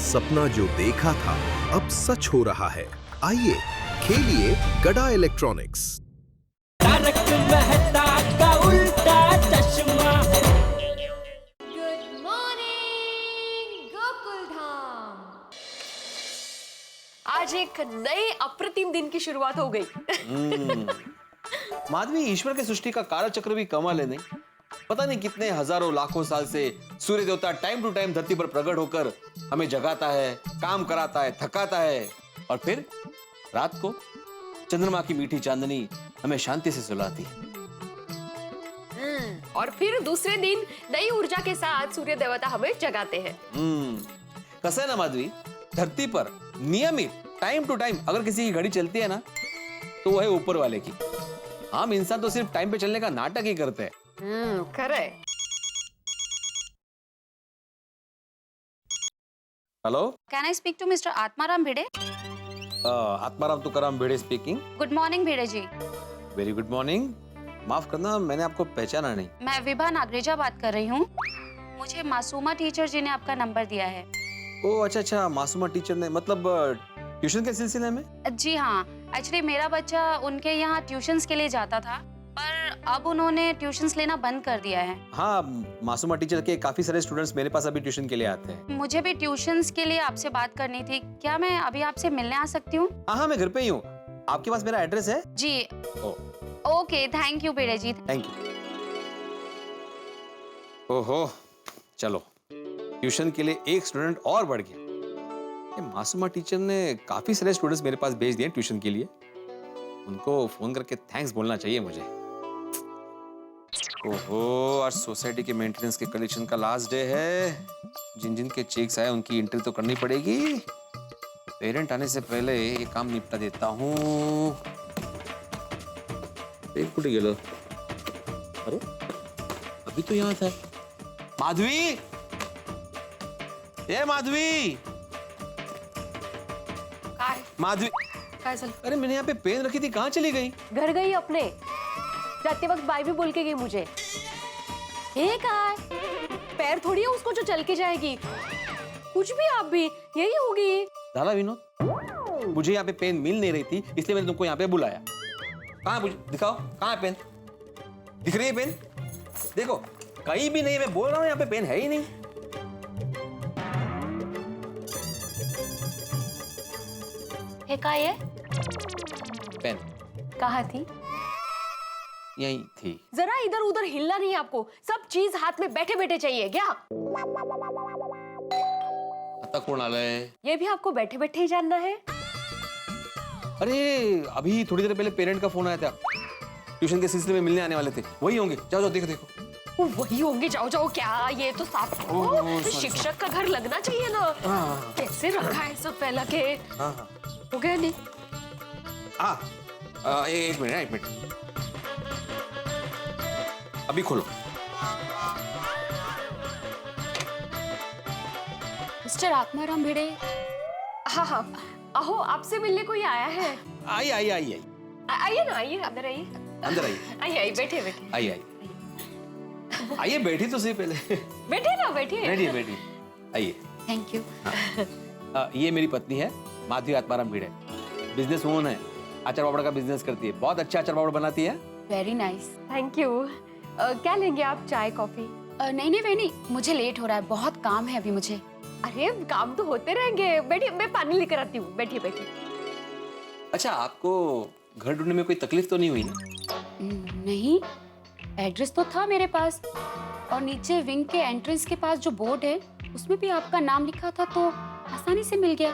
सपना जो देखा था अब सच हो रहा है। आइए खेलिए गड़ा इलेक्ट्रॉनिक्स। तारक मेहता का उल्टा चश्मा। Good morning Gokuldham. आज एक नए अप्रतिम दिन की शुरुआत हो गई। माधवी, ईश्वर के सृष्टि का कालचक्र भी कमाल है नहीं? पता नहीं कितने हजारों लाखों साल से सूर्य देवता टाइम टू टाइम धरती पर प्रकट होकर हमें जगाता है, काम कराता है, थकाता है और फिर रात को चंद्रमा की मीठी चांदनी हमें शांति से सुलाती है। और फिर दूसरे दिन नई ऊर्जा के साथ सूर्य देवता हमें जगाते हैं। कैसा है ना माधवी, धरती पर नियमित टाइम टू टाइम अगर किसी की घड़ी चलती है ना तो वो है ऊपर वाले की। हम इंसान तो सिर्फ टाइम पे चलने का नाटक ही करते हैं। करे। Hello, Can I speak to Mr. Atmaram Bhide? Atmaram Tukaram Bhide speaking. Good morning Bhide ji. Very good morning. माफ करना, मैंने आपको पहचाना नहीं। मैं विभा नागरेजा बात कर रही हूँ। मुझे मासूमा टीचर जी ने आपका नंबर दिया है। ओह अच्छा, मासूमा टीचर ने, मतलब ट्यूशन के सिलसिले में? जी हाँ, एक्चुअली मेरा बच्चा उनके यहाँ ट्यूशंस के लिए जाता था, पर अब उन्होंने ट्यूशंस लेना बंद कर दिया है। हाँ, मासूमा टीचर के काफी सारे स्टूडेंट्स मेरे पास अभी ट्यूशन के लिए आते हैं। मुझे भी ट्यूशंस के लिए आपसे बात करनी थी। क्या मैं अभी आपसे मिलने आ सकती हूँ? हाँ, मैं घर पे ही हूँ। आपके पास मेरा एड्रेस है? जी। Okay, thank you Bhide ji. Thank you. ओहो, चलो ट्यूशन के लिए एक स्टूडेंट और बढ़ गया। ये मासूमा टीचर ने काफी सारे स्टूडेंट्स मेरे पास भेज दिए ट्यूशन के लिए। उनको फोन करके थैंक्स बोलना चाहिए मुझे। ओहो, आज सोसाइटी के मेंटेनेंस के कलेक्शन का लास्ट डे है। जिन जिन के चेक्स आए उनकी एंट्री तो करनी पड़ेगी। पेरेंट आने से पहले ये काम निपटा देता हूँ। एक कुटी गेलो। अरे अभी तो यहाँ था। माधवी, ए माधवी, माधवी, अरे मैंने यहाँ पे पेन रखी थी, कहाँ चली गई? घर गई अपने, जाते वक्त बाय भी बोल के गई मुझे। एक पैर थोड़ी है उसको जो चल के जाएगी। कुछ भी, आप भी यही होगी। दादा विनोद, मुझे यहाँ पे पेन मिल नहीं रही थी, इसलिए मैंने तुमको यहाँ पे बुलाया। कहाँ है? दिखाओ, कहाँ है पेन? दिख रही है पेन? देखो, कहीं भी नहीं। मैं बोल रहा हूँ यहाँ पे पेन है ही नहीं। है का ये पेन कहाँ थी? यहीं थी। जरा इधर उधर हिलना नहीं आपको। सब चीज हाथ में बैठे बैठे चाहिए क्या? आता कौन आला है? ये भी आपको बैठे बैठे ही जानना है? अरे अभी थोड़ी देर पहले पेरेंट का फोन आया था। ट्यूशन के सिलसिले में मिलने आने वाले थे। वही होंगे। जाओ जाओ, देखो देखो। वो वही होंगे। जाओ जाओ। क्या ये तो साफ शिक्षक का घर लगना चाहिए ना। कैसे रखा है सब फैला के? हो गया नहीं? एक मिनट। अभी खोलो। मिस्टर आत्माराम भिड़े। हाँ, अहो आपसे मिलने कोई आया है। आई। आइए ना, आइए अंदर आइए। अंदर आइए। आइए, बैठे। आइए, बैठी तो सही पहले। बैठिए ना, बैठिए। बैठी। आइए। Thank you. ये मेरी पत्नी है, माधवी आत्माराम भिड़े। बिजनेस वूमन है, अचार पापड़ का बिजनेस करती है। बहुत अच्छा अचार पापड़ बनाती है। Very nice. Thank you. क्या लेंगे आप? चाय, कॉफी? नहीं, मुझे लेट हो रहा है, बहुत काम है अभी मुझे। अरे काम तो होते रहेंगे। बैठिए, मैं पानी लेकर आती हूँ। बैठिए। अच्छा, आपको घर ढूंढने में कोई तकलीफ तो नहीं हुई ना? नहीं, एड्रेस तो था मेरे पास, और नीचे विंग के एंट्रेंस के पास जो बोर्ड है उसमें भी आपका नाम लिखा था, तो आसानी से मिल गया।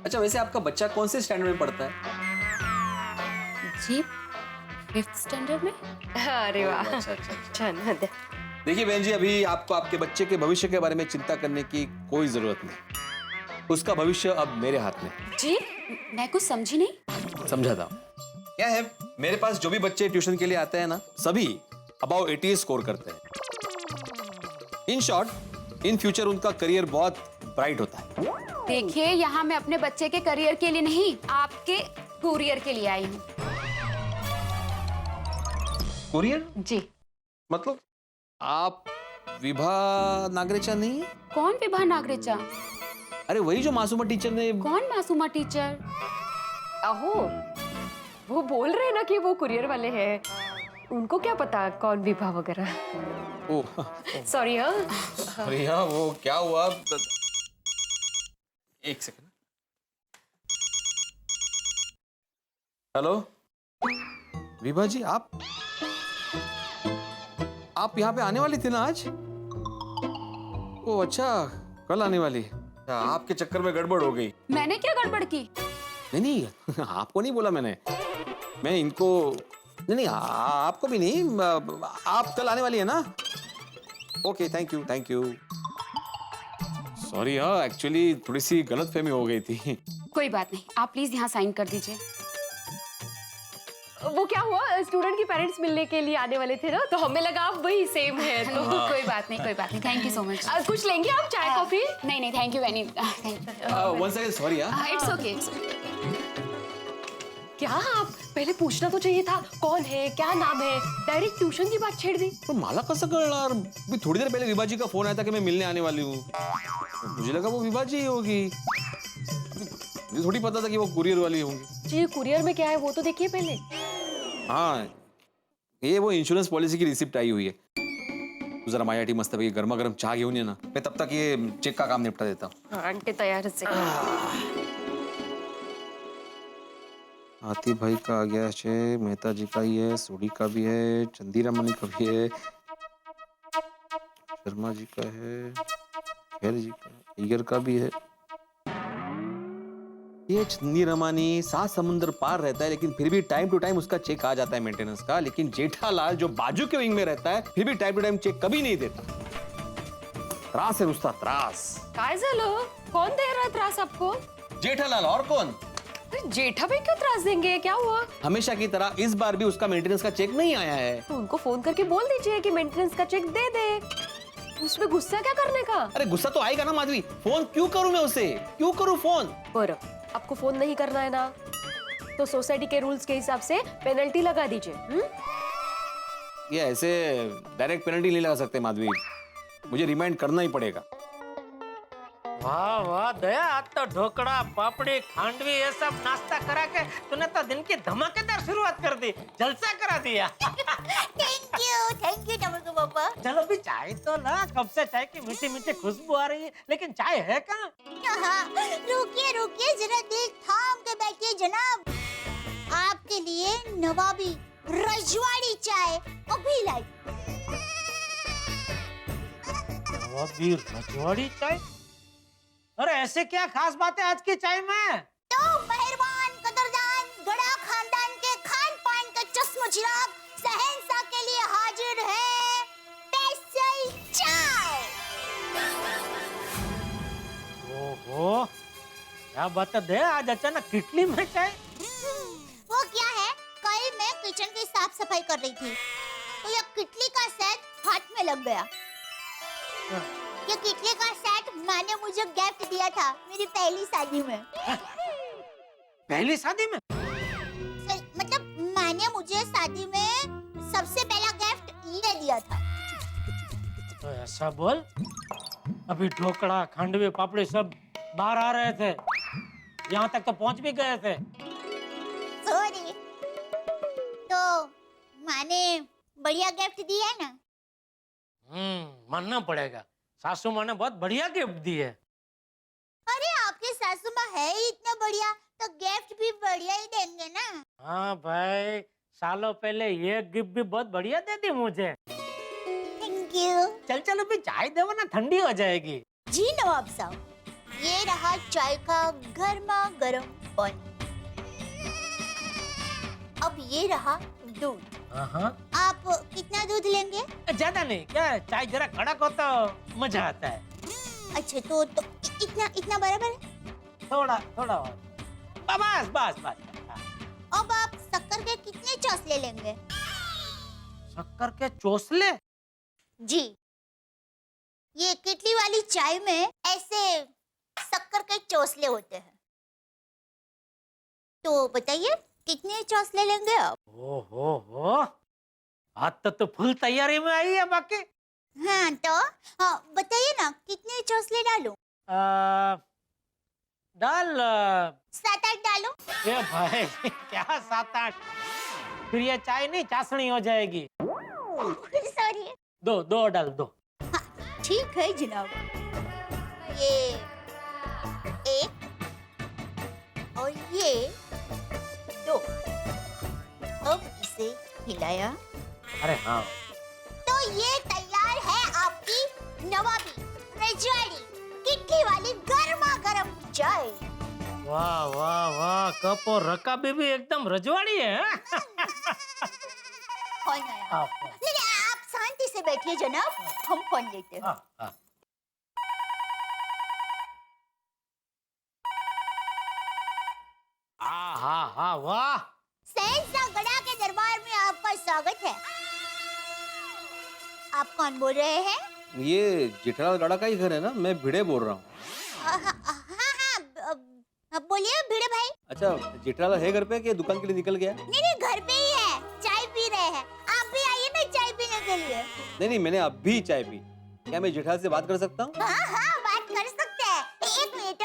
अच्छा, वैसे आपका बच्चा कौन से स्टैंडर्ड में पढ़ता है? जी, 5th स्टैंडर्ड में। अरे वाह। अच्छा। देखिए बहन जी, अभी आपको आपके बच्चे के भविष्य के बारे में चिंता करने की कोई जरूरत नहीं। उसका भविष्य अब मेरे हाथ में। जी, मैं कुछ समझी नहीं। समझाता हूँ। क्या है, मेरे पास जो भी बच्चे ट्यूशन के लिए आते हैं ना, सभी अबाव 80 स्कोर करते हैं। इन शॉर्ट, इन फ्यूचर उनका करियर बहुत ब्राइट होता है। देखिए, यहाँ मैं अपने बच्चे के करियर के लिए नहीं, आपके कुरियर के लिए आई हूँ। कुरियर? जी। मतलब आप विभा नागरेचा नहीं है? कौन विभा नागरेचा? अरे वही जो मासूमा टीचर ने। कौन मासूमा टीचर? अहो, वो बोल रहे हैं ना कि वो कुरियर वाले हैं। उनको क्या पता कौन विभा वगैरह। Oh sorry. हाँ, अरे हाँ, वो क्या हुआ? एक सेकंड। हेलो विभा जी, आप यहाँ पे आने वाली थी ना आज? ओ अच्छा, कल आने वाली। आपके चक्कर में गड़बड़ हो गई। मैंने क्या गड़बड़ की? नहीं आपको नहीं बोला मैंने, मैं इनको। नहीं आपको भी नहीं। आप कल आने वाली है ना? Okay, thank you. सॉरी हाँ, एक्चुअली थोड़ी सी गलतफहमी हो गई थी। कोई बात नहीं, आप प्लीज यहाँ साइन कर दीजिए। वो क्या हुआ, स्टूडेंट की पेरेंट्स मिलने के लिए आने वाले थे ना, तो हमें लगा आप वही सेम है। तो कोई बात नहीं, थैंक यू सो मच। कुछ लेंगे आप, चाय कॉफी? नहीं, thank you thank you. One second, sorry हाँ। It's okay. क्या आप पहले पूछना तो चाहिए था, कौन है, क्या नाम है। डायरेक्ट ट्यूशन की बात छेड़ दी। तो मला कसं कळणार? भी थोड़ी देर पहले विभा जी का फोन आया था कि मैं मिलने आने वाली हूँ। मुझे लगा वो विभा जी ही होगी, मुझे थोड़ी पता था कि वो कुरियर वाली होंगी। जी, कुरियर में क्या है वो तो देखिए पहले। हाँ, ये वो इंश्योरेंस पॉलिसी की रिसिप्ट आई हुई है। तू जरा माझ्यासाठी मस्त पैकी गरमा गरम चहा घेऊन ये ना, मैं तब तक ये चेक का काम निपटा देता हूँ। हाँ, आंटी तैयार से। हाथी भाई का आ गया है, मेहता जी का ही है, सोडी का भी है, चंदीरामनी का भी है, शर्मा जी का है, खेर जी का, अय्यर का भी है। ये चंदीरामानी 7 समुंदर पार रहता है, लेकिन फिर भी टाइम टू टाइम उसका चेक आ जाता है मेंटेनेंस का। लेकिन जेठालाल जो बाजू के विंग में रहता है, फिर भी टाइम टू टाइम चेक कभी नहीं देता। त्रास है उसका, त्रास। काय झालं? कौन दे रहा है त्रास आपको? जेठालाल, और कौन? जेठा भाई क्यों त्रास देंगे, क्या हुआ? हमेशा की तरह इस बार भी उसका मेंटेनेंस का चेक नहीं आया है। तो उनको फोन करके बोल दीजिए कि मेंटेनेंस का चेक दे दे। उसमें गुस्सा क्या करने का? अरे गुस्सा तो आएगा ना माधवी, फोन क्यों करूं मैं उसे, क्यों करूं फोन? पर आपको फोन नहीं करना है ना, तो सोसाइटी के रूल्स के हिसाब से पेनल्टी लगा दीजिए। ये ऐसे डायरेक्ट पेनल्टी नहीं लगा सकते माधवी, मुझे रिमाइंड करना ही पड़ेगा। वाह वाह दया, आज तो ढोकड़ा पापड़ी खांडवी ये सब नाश्ता करा के तूने तो दिन की धमाकेदार शुरुआत कर दी, जलसा करा दिया। थैंक यू टमाटो पापा। चलो भी चाय तो ला, कब से चाय की मीठी मीठी खुशबू आ रही है, लेकिन चाय है कहाँ? रुकिए जरा, दिल थाम के बैठिए जनाब। आपके लिए नवाबी रजवाड़ी चाय अभी लाई। नवाबी रजवाड़ी चाय? अरे ऐसे क्या खास बात है आज की चाय में? तो मेहरबान कदरदान गड़ा खानदान के खान पान का चश्मचिराग शहंशाह के लिए हाजिर है स्पेशल चाय। ओहो, क्या बात है दया, आज अचानक किटली में चाय? वो क्या है, कल मैं किचन की साफ सफाई कर रही थी, तो ये किटली का सेट हाथ में लग गया। ये किटली का सेट माँ ने मुझे गिफ्ट दिया था मेरी पहली शादी में। पहली शादी में? मतलब माँ ने मुझे शादी में सबसे पहला गिफ्ट ये दिया था। तो ऐसा बोल, अभी ढोकड़ा खांडवी पापड़ी सब बाहर आ रहे थे, यहाँ तक तो पहुँच भी गए थे। सॉरी। तो माँ ने बढ़िया गिफ्ट दिया है ना? मानना पड़ेगा, सासू माँ ने बहुत बढ़िया गिफ्ट दी है। अरे आपकी सासू माँ है ही इतना बढ़िया, तो गिफ्ट भी बढ़िया ही देंगे ना। हाँ भाई, सालों पहले ये गिफ्ट भी बहुत बढ़िया दे दी मुझे। Thank you. चल चलो भी चाय दे ना, ठंडी हो जाएगी। जी नवाब साहब, ये रहा चाय का गर्मा गर्म पानी। अब ये रहा दूध। आप कितना दूध लेंगे? ज्यादा नहीं, क्या चाय जरा कड़क हो तो मजा आता है। अच्छा तो इतना बराबर है? थोड़ा थोड़ा और। बस बस बस। अब आप शक्कर के कितने चौसले लेंगे? शक्कर के चोसले? जी, ये किटली वाली चाय में ऐसे शक्कर के चौसले होते हैं। तो बताइए कितने चौसले लेंगे आप? हो, आज तो फुल तैयारी में आई है बाकी। हाँ तो भोसले डालूं? डाल 7-8 डालूं? ये भाई क्या 7-8, फिर ये चाय नहीं चाशनी हो जाएगी। सॉरी। दो डाल दो। ठीक है जनाब। ये 1 और ये 2। अब इसे हिलाया अरे हाँ, तो ये तैयार है आपकी नवाबी रजवाड़ी किटली वाली गर्मा गर्म चाय। वाह वाह वाह, कप और रकाबी भी एकदम रजवाड़ी है। फोन आया। हाँ, नहीं आप शांति से बैठिए जनाब, हम फोन लेते हैं। हाँ। हाँ, वाह। सहसा गड़ा के दरबार में आपका स्वागत है। आप कौन बोल रहे हैं? ये जेठालाल गड़ा का ही घर है ना? मैं भिड़े बोल रहा हूँ। हाँ, बोलिए भिड़े भाई। अच्छा, जेठालाल है घर पे कि दुकान के लिए निकल गया? नहीं घर पे ही है, चाय पी रहे हैं। आप भी आइए ना चाय पीने के लिए। नहीं, मैंने अभी चाय पी। क्या मैं जेठालाल से बात कर सकता हूँ? हाँ, बात कर सकते हैं। एक मिनट।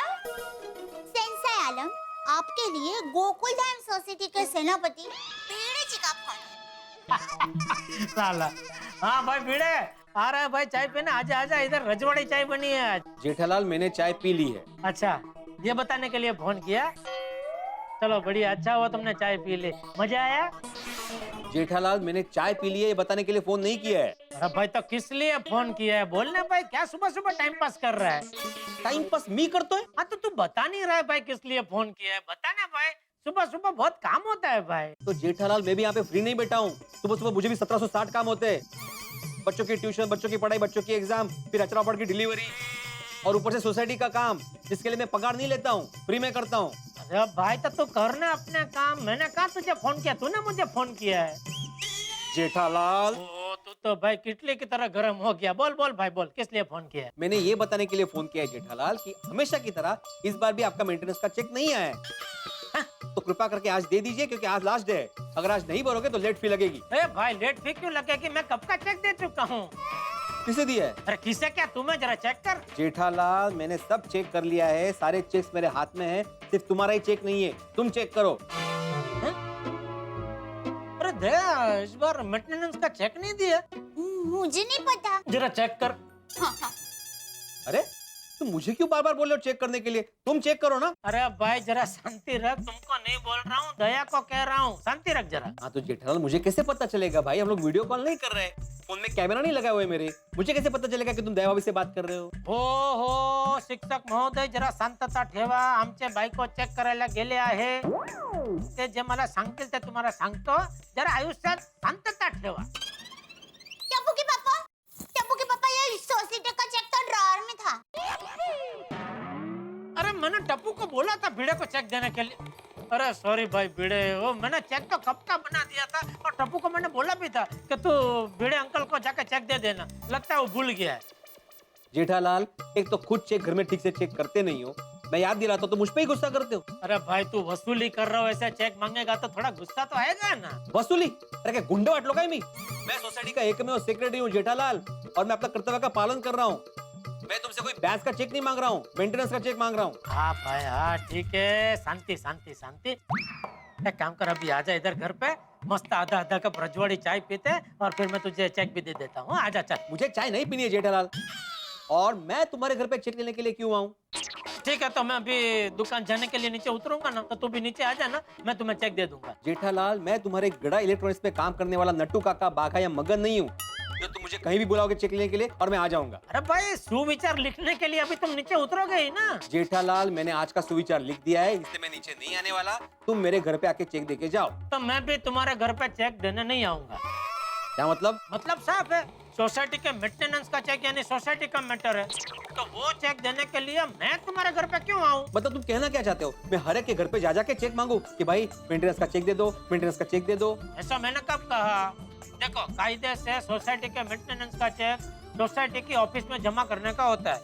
सेंसाई आलम, आपके लिए गोकुल धाम सोसाइटी के सेनापति भिड़े जी का फोन है। साला। हाँ भाई भिड़े, आ रहा है भाई चाय पीने। आजा आजा, इधर रजवाड़ी चाय बनी है आज। जेठालाल, मैंने चाय पी ली है। अच्छा, ये बताने के लिए फोन किया? चलो बढ़िया, अच्छा हुआ तुमने चाय पी ली। मजा आया? जेठालाल, मैंने चाय पी ली है, ये बताने के लिए फोन नहीं किया है। अरे भाई तो किस लिए फोन किया है? बोलने भाई, क्या सुबह सुबह टाइम पास कर रहा है? टाइम पास मी करते है? हाँ तो तू बता नहीं रहा है भाई किस लिए फोन किया है? बताना भाई, सुबह सुबह बहुत काम होता है भाई। तो जेठालाल, मैं भी यहाँ पे फ्री नहीं बैठा हूँ। सुबह सुबह मुझे भी 1760 काम होते हैं। बच्चों की ट्यूशन, बच्चों की पढ़ाई, बच्चों की एग्जाम, फिर अचरा पढ़ की डिलीवरी, और ऊपर से सोसाइटी का काम, जिसके लिए मैं पगार नहीं लेता हूँ, फ्री में करता हूँ। अरे भाई तो तू करना अपने काम। मैंने कहा तुझे फोन किया, तूने मुझे फोन किया है। जेठालाल, ओ तू तो भाई किटली की तरह गर्म हो गया। बोल बोल भाई बोल, किस लिए फोन किया है? मैंने ये बताने के लिए फोन किया है जेठालाल कि हमेशा की तरह इस बार भी आपका मेंटेनेंस का चेक नहीं आया है। तो कृपया करके आज दे दीजिए, क्योंकि आज लास्ट डे है। अगर आज नहीं भरोगे तो लेट फी लगेगी। अरे भाई लेट फी क्यों लगेगी? मैं कब का चेक दे चुका हूँ। किसे दिया है? अरे किसे क्या, तुम्हें जरा चेक कर। जेठालाल, मैंने सब चेक कर लिया है, सारे चेक्स मेरे हाथ में है। सिर्फ तुम्हारा ही चेक नहीं है, तुम चेक करो। अरे दया, इस बार मेंटेनेंस का चेक नहीं दिया। मुझे नहीं पता। जरा चेक कर। हाँ। अरे तुम मुझे क्यों बार बार बोल रहे हो चेक करने के लिए? तुम चेक करो ना। अरे भाई जरा शांति रख, तुमको नहीं बोल रहा हूँ, दया को कह रहा हूँ, शांति रख जरा। हाँ तो जेठालाल, मुझे कैसे पता चलेगा भाई? हम लोग वीडियो कॉल नहीं कर रहे, फोन में कैमरा नहीं लगा हुआ है मेरे। मुझे कैसे पता चलेगा कि तुम दया भाभी से बात कर रहे हो? हो शिक्षक महोदय, जरा शांतता ठेवा. आमचे बायको चेक करायला गेले आहे. ते जे मला सांगतील ते तुम्हाला सांगतो. जरा आयुष्यात शांतता ठेवा. टप्पू के पापा ये सोसाइटी का चेक तो ड्रॉअर में था. अरे मैंने टप्पू को बोला था भिड़े को चेक देने के लिए. अरे सॉरी भाई भिड़े, वो मैंने चेक तो कब का बना दिया था और टप्पू को मैंने बोला भी था कि तू भिड़े अंकल को जाकर चेक दे देना. लगता है वो भूल गया है. जेठालाल, एक तो खुद चेक घर में ठीक से चेक करते नहीं हो, मैं याद दिलाता तो मुझ पे ही गुस्सा करते हो. अरे भाई तू वसूली कर रहा हो, ऐसा चेक मांगेगा तो थोड़ा गुस्सा तो आएगा ना. वसूली? अरे क्या गुंडे वाट लो काय मैं सोसाइटी का एकमेव सेक्रेटरी हूँ जेठालाल, और मैं अपना कर्तव्य का पालन कर रहा हूँ. मैं तुमसे कोई बैच का चेक नहीं मांग रहा हूँ, मेंटेनेंस का चेक मांग रहा हूँ. हाँ भाई हाँ ठीक है. शांति शांति शांति. एक काम कर, अभी आजा इधर घर पे, मस्त आधा आधा कप रजवाड़ी चाय पीते और फिर मैं तुझे चेक भी दे देता हूँ. आजा चल. मुझे चाय नहीं पीनी है जेठालाल, और मैं तुम्हारे घर पे चेक लेने के लिए क्यों आऊँ? ठीक है, तो मैं अभी दुकान जाने के लिए नीचे उतरूंगा ना, तो तू भी नीचे आ जाना, मैं तुम्हें चेक दे दूंगा. जेठालाल, मैं तुम्हारे गड़ा इलेक्ट्रॉनिक्स में काम करने वाला नट्टू काका बाघा या मगन नहीं हूँ जो तुम मुझे कहीं भी बुलाओगे चेक लेने के लिए और मैं आ जाऊंगा. अरे भाई सुविचार लिखने के लिए अभी तुम नीचे उतरोगे ही ना. जेठालाल, मैंने आज का सुविचार लिख दिया है, इसलिए मैं नीचे नहीं आने वाला. तुम मेरे घर पे आके चेक देके जाओ. तो मैं भी तुम्हारे घर पे चेक देने नहीं आऊंगा. क्या मतलब? मतलब साफ है, सोसाइटी के मेंटेनेंस का चेक यानी सोसाइटी का मैटर है, तो वो चेक देने के लिए मैं तुम्हारे घर पे क्यों आऊं? मतलब तुम कहना क्या चाहते हो? मैं हर एक के घर पे जा जाके चेक मांगू कि भाई मेंटेनेंस का चेक दे दो, मेंटेनेंस का चेक दे दो? ऐसा मैंने कब कहा? देखो, कायदे से सोसाइटी के मेंटेनेंस का चेक सोसाइटी की ऑफिस में जमा करने का होता है.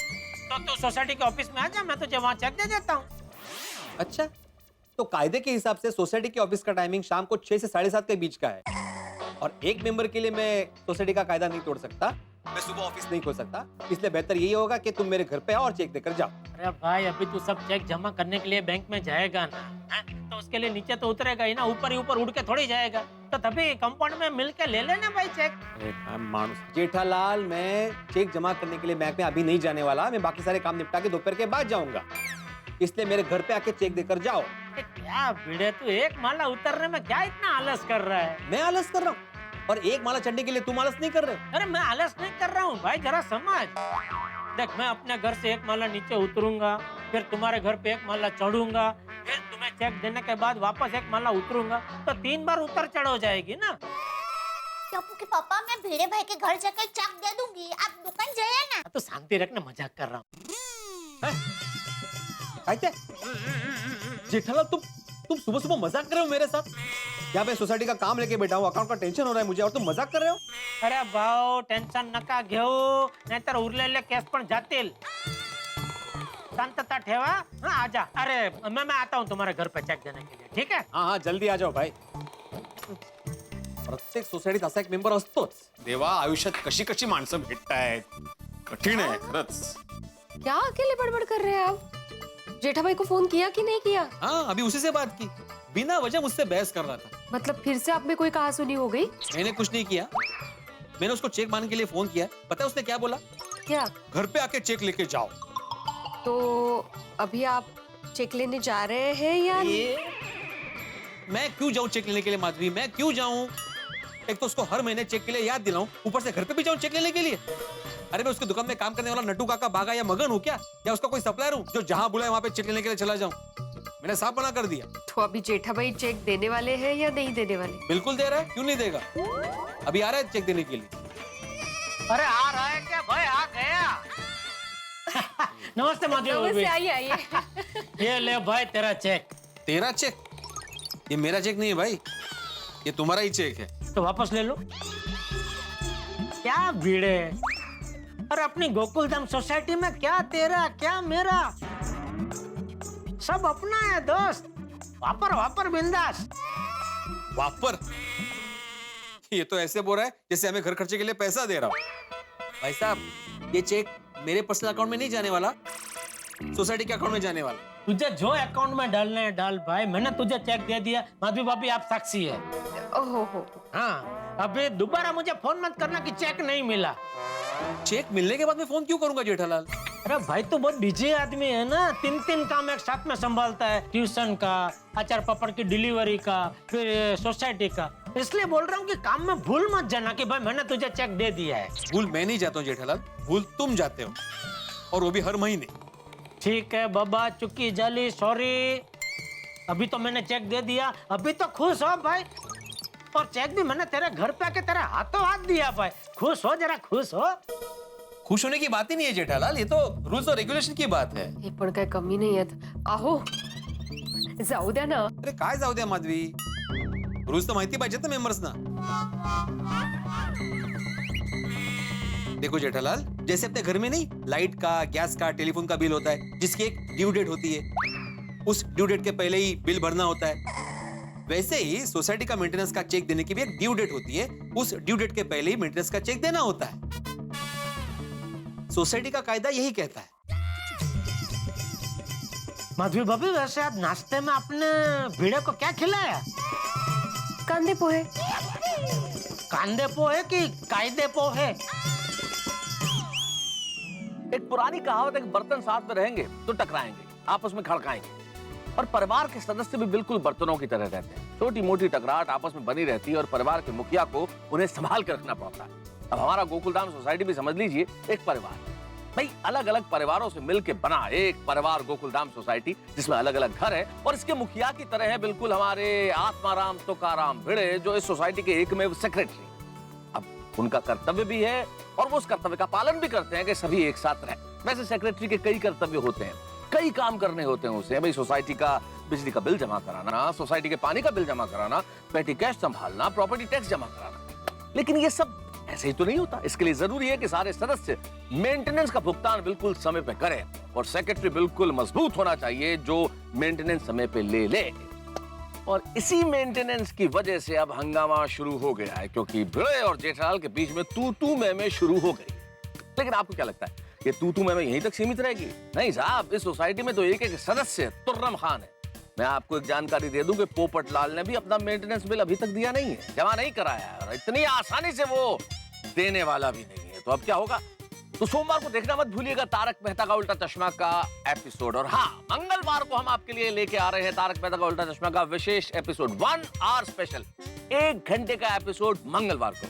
तो तू सोसाइटी के ऑफिस में आ जा, मैं तुझे वहाँ चेक दे देता हूँ. अच्छा, तो कायदे के हिसाब से सोसाइटी के ऑफिस का टाइमिंग शाम को 6 से 7:30 के बीच का है, और एक मेंबर के लिए मैं सोसाइटी का कायदा नहीं तोड़ सकता. मैं सुबह ऑफिस नहीं खोल सकता, इसलिए बेहतर यही होगा कि तुम मेरे घर पे आओ और चेक देकर जाओ। अरे भाई अभी तू सब चेक जमा करने के लिए बैंक में जाएगा ना, हैं? तो उसके लिए नीचे तो उतरेगा ही ना, ऊपर ही ऊपर उड़ के थोड़ी जाएगा। तो तभी कंपाउंड में मिल के ले लेना भाई चेक। जेठालाल, मैं चेक जमा करने के लिए बैंक में अभी नहीं जाने वाला, मैं बाकी सारे काम निपटा के दोपहर के बाद जाऊंगा, इसलिए मेरे घर पे आके चेक देकर जाओ। क्या भिड़े, तू एक माला उतरने में क्या इतना आलस कर रहा है? मैं आलस कर रहा हूँ और एक माला चढ़ने के लिए तुम आलस नहीं कर रहे? अरे मैं आलस नहीं कर रहा हूँ भाई, जरा समझ। देख, मैं अपने घर से एक माला नीचे उतरूंगा, फिर तुम्हारे घर पे एक माला चढ़ूंगा, फिर तुम्हें चेक देने के बाद वापस एक माला उतरूंगा, तो 3 बार उतर चढ़ हो जाएगी ना। टप्पू के पापा, मैं भिड़े भाई के घर जाकर चेक दे दूंगी, आप दुकान जाइए ना। तो शांति रखना, मजाक कर रहा हूँ। जेठालाल, तुम सुबह सुबह मजाक कर रहे हो मेरे साथ? क्या मैं सोसाइटी का काम लेके बैठा हूँ, अकाउंट का टेंशन हो रहा है मुझे और तुम मजाक कर रहे हो? अरे भाऊ, टेन्शन नका घेऊ, नाहीतर उरलेले केस पण जातील। शांतता ठेवा, हाँ आजा। अरे मैं आता हूँ तुम्हारे घर पे चेक देने के लिए, ठीक है? हाँ हाँ, जल्दी आ जाओ भाई। प्रत्येक सोसायटीत असा एक मेंबर असतोच। देवा, आयुष्यात कशी कशी माणसं भेटतायत, कठीण आहे खरंच। क्या अकेले बड़बड़ कर रहे हैं आप? जेठा भाई को फोन किया कि नहीं किया? हाँ, अभी उसी से बात की, बिना वजह मुझसे बहस कर रहा था। मतलब फिर से आप में कोई कहासुनी हो गई? मैंने कुछ नहीं किया, मैंने उसको चेक मांगने के लिए फोन किया। पता है उसने क्या बोला? क्या? घर पे आके चेक लेके जाओ। तो अभी आप चेक लेने जा रहे हैं या मैं क्यों जाऊं चेक लेने के लिए माधवी, मैं क्यों जाऊं? एक तो उसको हर महीने चेक के लिए याद दिलाऊं, ऊपर से घर पे भी जाऊं चेक लेने के लिए। अरे मैं उसकी दुकान में काम करने वाला नट्टू काका बागा या मगन हूँ क्या, या उसका कोई सप्लायर हूँ जो जहां बुलाए वहां पे चेक लेने के लिए चला जाऊं? मैंने साफ मना कर दिया। तो अभी जेठा भाई चेक देने वाले हैं या नहीं देने वाले? बिल्कुल दे रहा है, क्यों नहीं देगा? अभी आ रहा है चेक देने के लिए। अरे आ रहा है क्या भाई? आ गया। नमस्ते माधवी भाभी। आइए आइए। ये ले भाई तेरा चेक। तेरा चेक? ये मेरा चेक नहीं है भाई, ये तुम्हारा ही चेक है। तो वापस ले लो। क्या भीड़े, अरे अपनी गोकुलधाम सोसाइटी में क्या तेरा क्या मेरा, सब अपना है दोस्त। वापर वापर बिंदास। वापर? ये तो ऐसे बोल रहा है जैसे हमें घर खर्चे के लिए पैसा दे रहा हूँ। भाई साहब, ये चेक मेरे पर्सनल अकाउंट में नहीं जाने वाला, सोसाइटी के अकाउंट में जाने वाला। तुझे जो अकाउंट में डालना है डाल भाई, मैंने तुझे चेक दे दिया। माधवी भाभी आप साक्षी है। ओहो हो। हाँ, अभी दोबारा मुझे फोन मत करना कि चेक नहीं मिला। चेक मिलने के बाद मैं फोन क्यों करूंगा जेठालाल? अरे भाई तो बहुत बिजी आदमी है ना, 3 काम एक साथ में संभालता है, ट्यूशन का, अचार पापड़ की डिलीवरी का, फिर सोसाइटी का। इसलिए बोल रहा हूँ कि काम में भूल मत जाना कि भाई मैंने तुझे चेक दे दिया है। भूल मैं नहीं जाता हूँ जेठालाल, भूल तुम जाते हो, और वो भी हर महीने। ठीक है बाबा, चुकी जाली, सॉरी। अभी तो मैंने चेक दे दिया, अभी तो खुश हो भाई। और चेक भी मैंने तेरे घर पे आके तेरे हाथों हाथ दिया भाई। खुश हो, जरा खुश हो। खुश होने की बात ही नहीं है जेठालाल, ये तो रूल्स और रेगुलेशन की बात है। हे पण काय कमी नाही आहेत. आहो, जाऊ द्या ना. अरे काय जाऊ द्या माधवी, रूल्स तर माहिती पाहिजेत ना मेंबर्सना. देखो जेठालाल, जैसे अपने घर में नहीं लाइट का, गैस का, टेलीफोन का बिल होता है जिसकी एक ड्यू डेट होती है, उस ड्यू डेट के पहले ही बिल भरना होता है, वैसे ही सोसाइटी का मेंटेनेंस का चेक देने की भी एक ड्यू डेट होती है, उस ड्यू डेट के पहले ही मेंटेनेंस का चेक देना होता है. सोसाइटी का कायदा यही कहता है. माधवी भाभी, वैसे आज नाश्ते में आपने भिड़े को क्या खिलाया? कांदे पोहे. कांदे पोहे कि कायदे पोहे? एक पुरानी कहावत है कि बर्तन साथ में रहेंगे तो टकराएंगे, आपस में खड़काएंगे, और परिवार के सदस्य भी बिल्कुल बर्तनों की तरह रहते हैं. छोटी मोटी टकराहट आपस में बनी रहती है और परिवार के मुखिया को उन्हें संभाल कर रखना पड़ता है. अब हमारा गोकुलधाम सोसाइटी भी समझ लीजिए एक परिवार भाई, अलग अलग परिवारों से मिलकर बना एक परिवार गोकुलधाम सोसाइटी, जिसमें अलग अलग घर है, और इसके मुखिया की तरह है बिल्कुल हमारे आत्माराम तुकाराम भिड़े, जो इस सोसाइटी के एकमेव सेक्रेटरी. अब उनका कर्तव्य भी है और वो उस कर्तव्य का पालन भी करते हैं कि सभी एक साथ रहें. वैसे सेक्रेटरी के कई कर्तव्य होते हैं, कई काम करने होते हैं उसे. भाई सोसाइटी का बिजली का बिल जमा कराना, सोसाइटी के पानी का बिल जमा कराना, पेटी कैश संभालना, प्रॉपर्टी टैक्स जमा कराना. लेकिन ये सब ऐसे ही तो नहीं होता. इसके लिए जरूरी है कि सारे सदस्य मेंटेनेंस का भुगतान बिल्कुल समय पे करें, और सेक्रेटरी बिल्कुल मजबूत होना चाहिए जो मेंटेनेंस समय पे ले ले. और इसी मेंटेनेंस की वजह से अब हंगामा शुरू हो गया है, क्योंकि भिड़े और जेठालाल के बीच में तू मैं शुरू हो गई. लेकिन आपको क्या लगता है कि तू मैं यहीं तक सीमित रहेगी? नहीं साहब, इस सोसाइटी में तो एक एक सदस्य तुर्रम खान है। मैं आपको एक जानकारी दे दूं कि पोपटलाल ने भी अपना मेंटेनेंस बिल अभी तक दिया नहीं है, जमा नहीं कराया है, और इतनी आसानी से वो देने वाला भी नहीं है। तो अब क्या होगा? तो सोमवार को देखना मत भूलिएगा तारक मेहता का उल्टा चश्मा का एपिसोड। और हाँ, मंगलवार को हम आपके लिए लेके आ रहे हैं तारक मेहता का उल्टा चश्मा का विशेष एपिसोड, 1 आवर स्पेशल, 1 घंटे का एपिसोड मंगलवार को।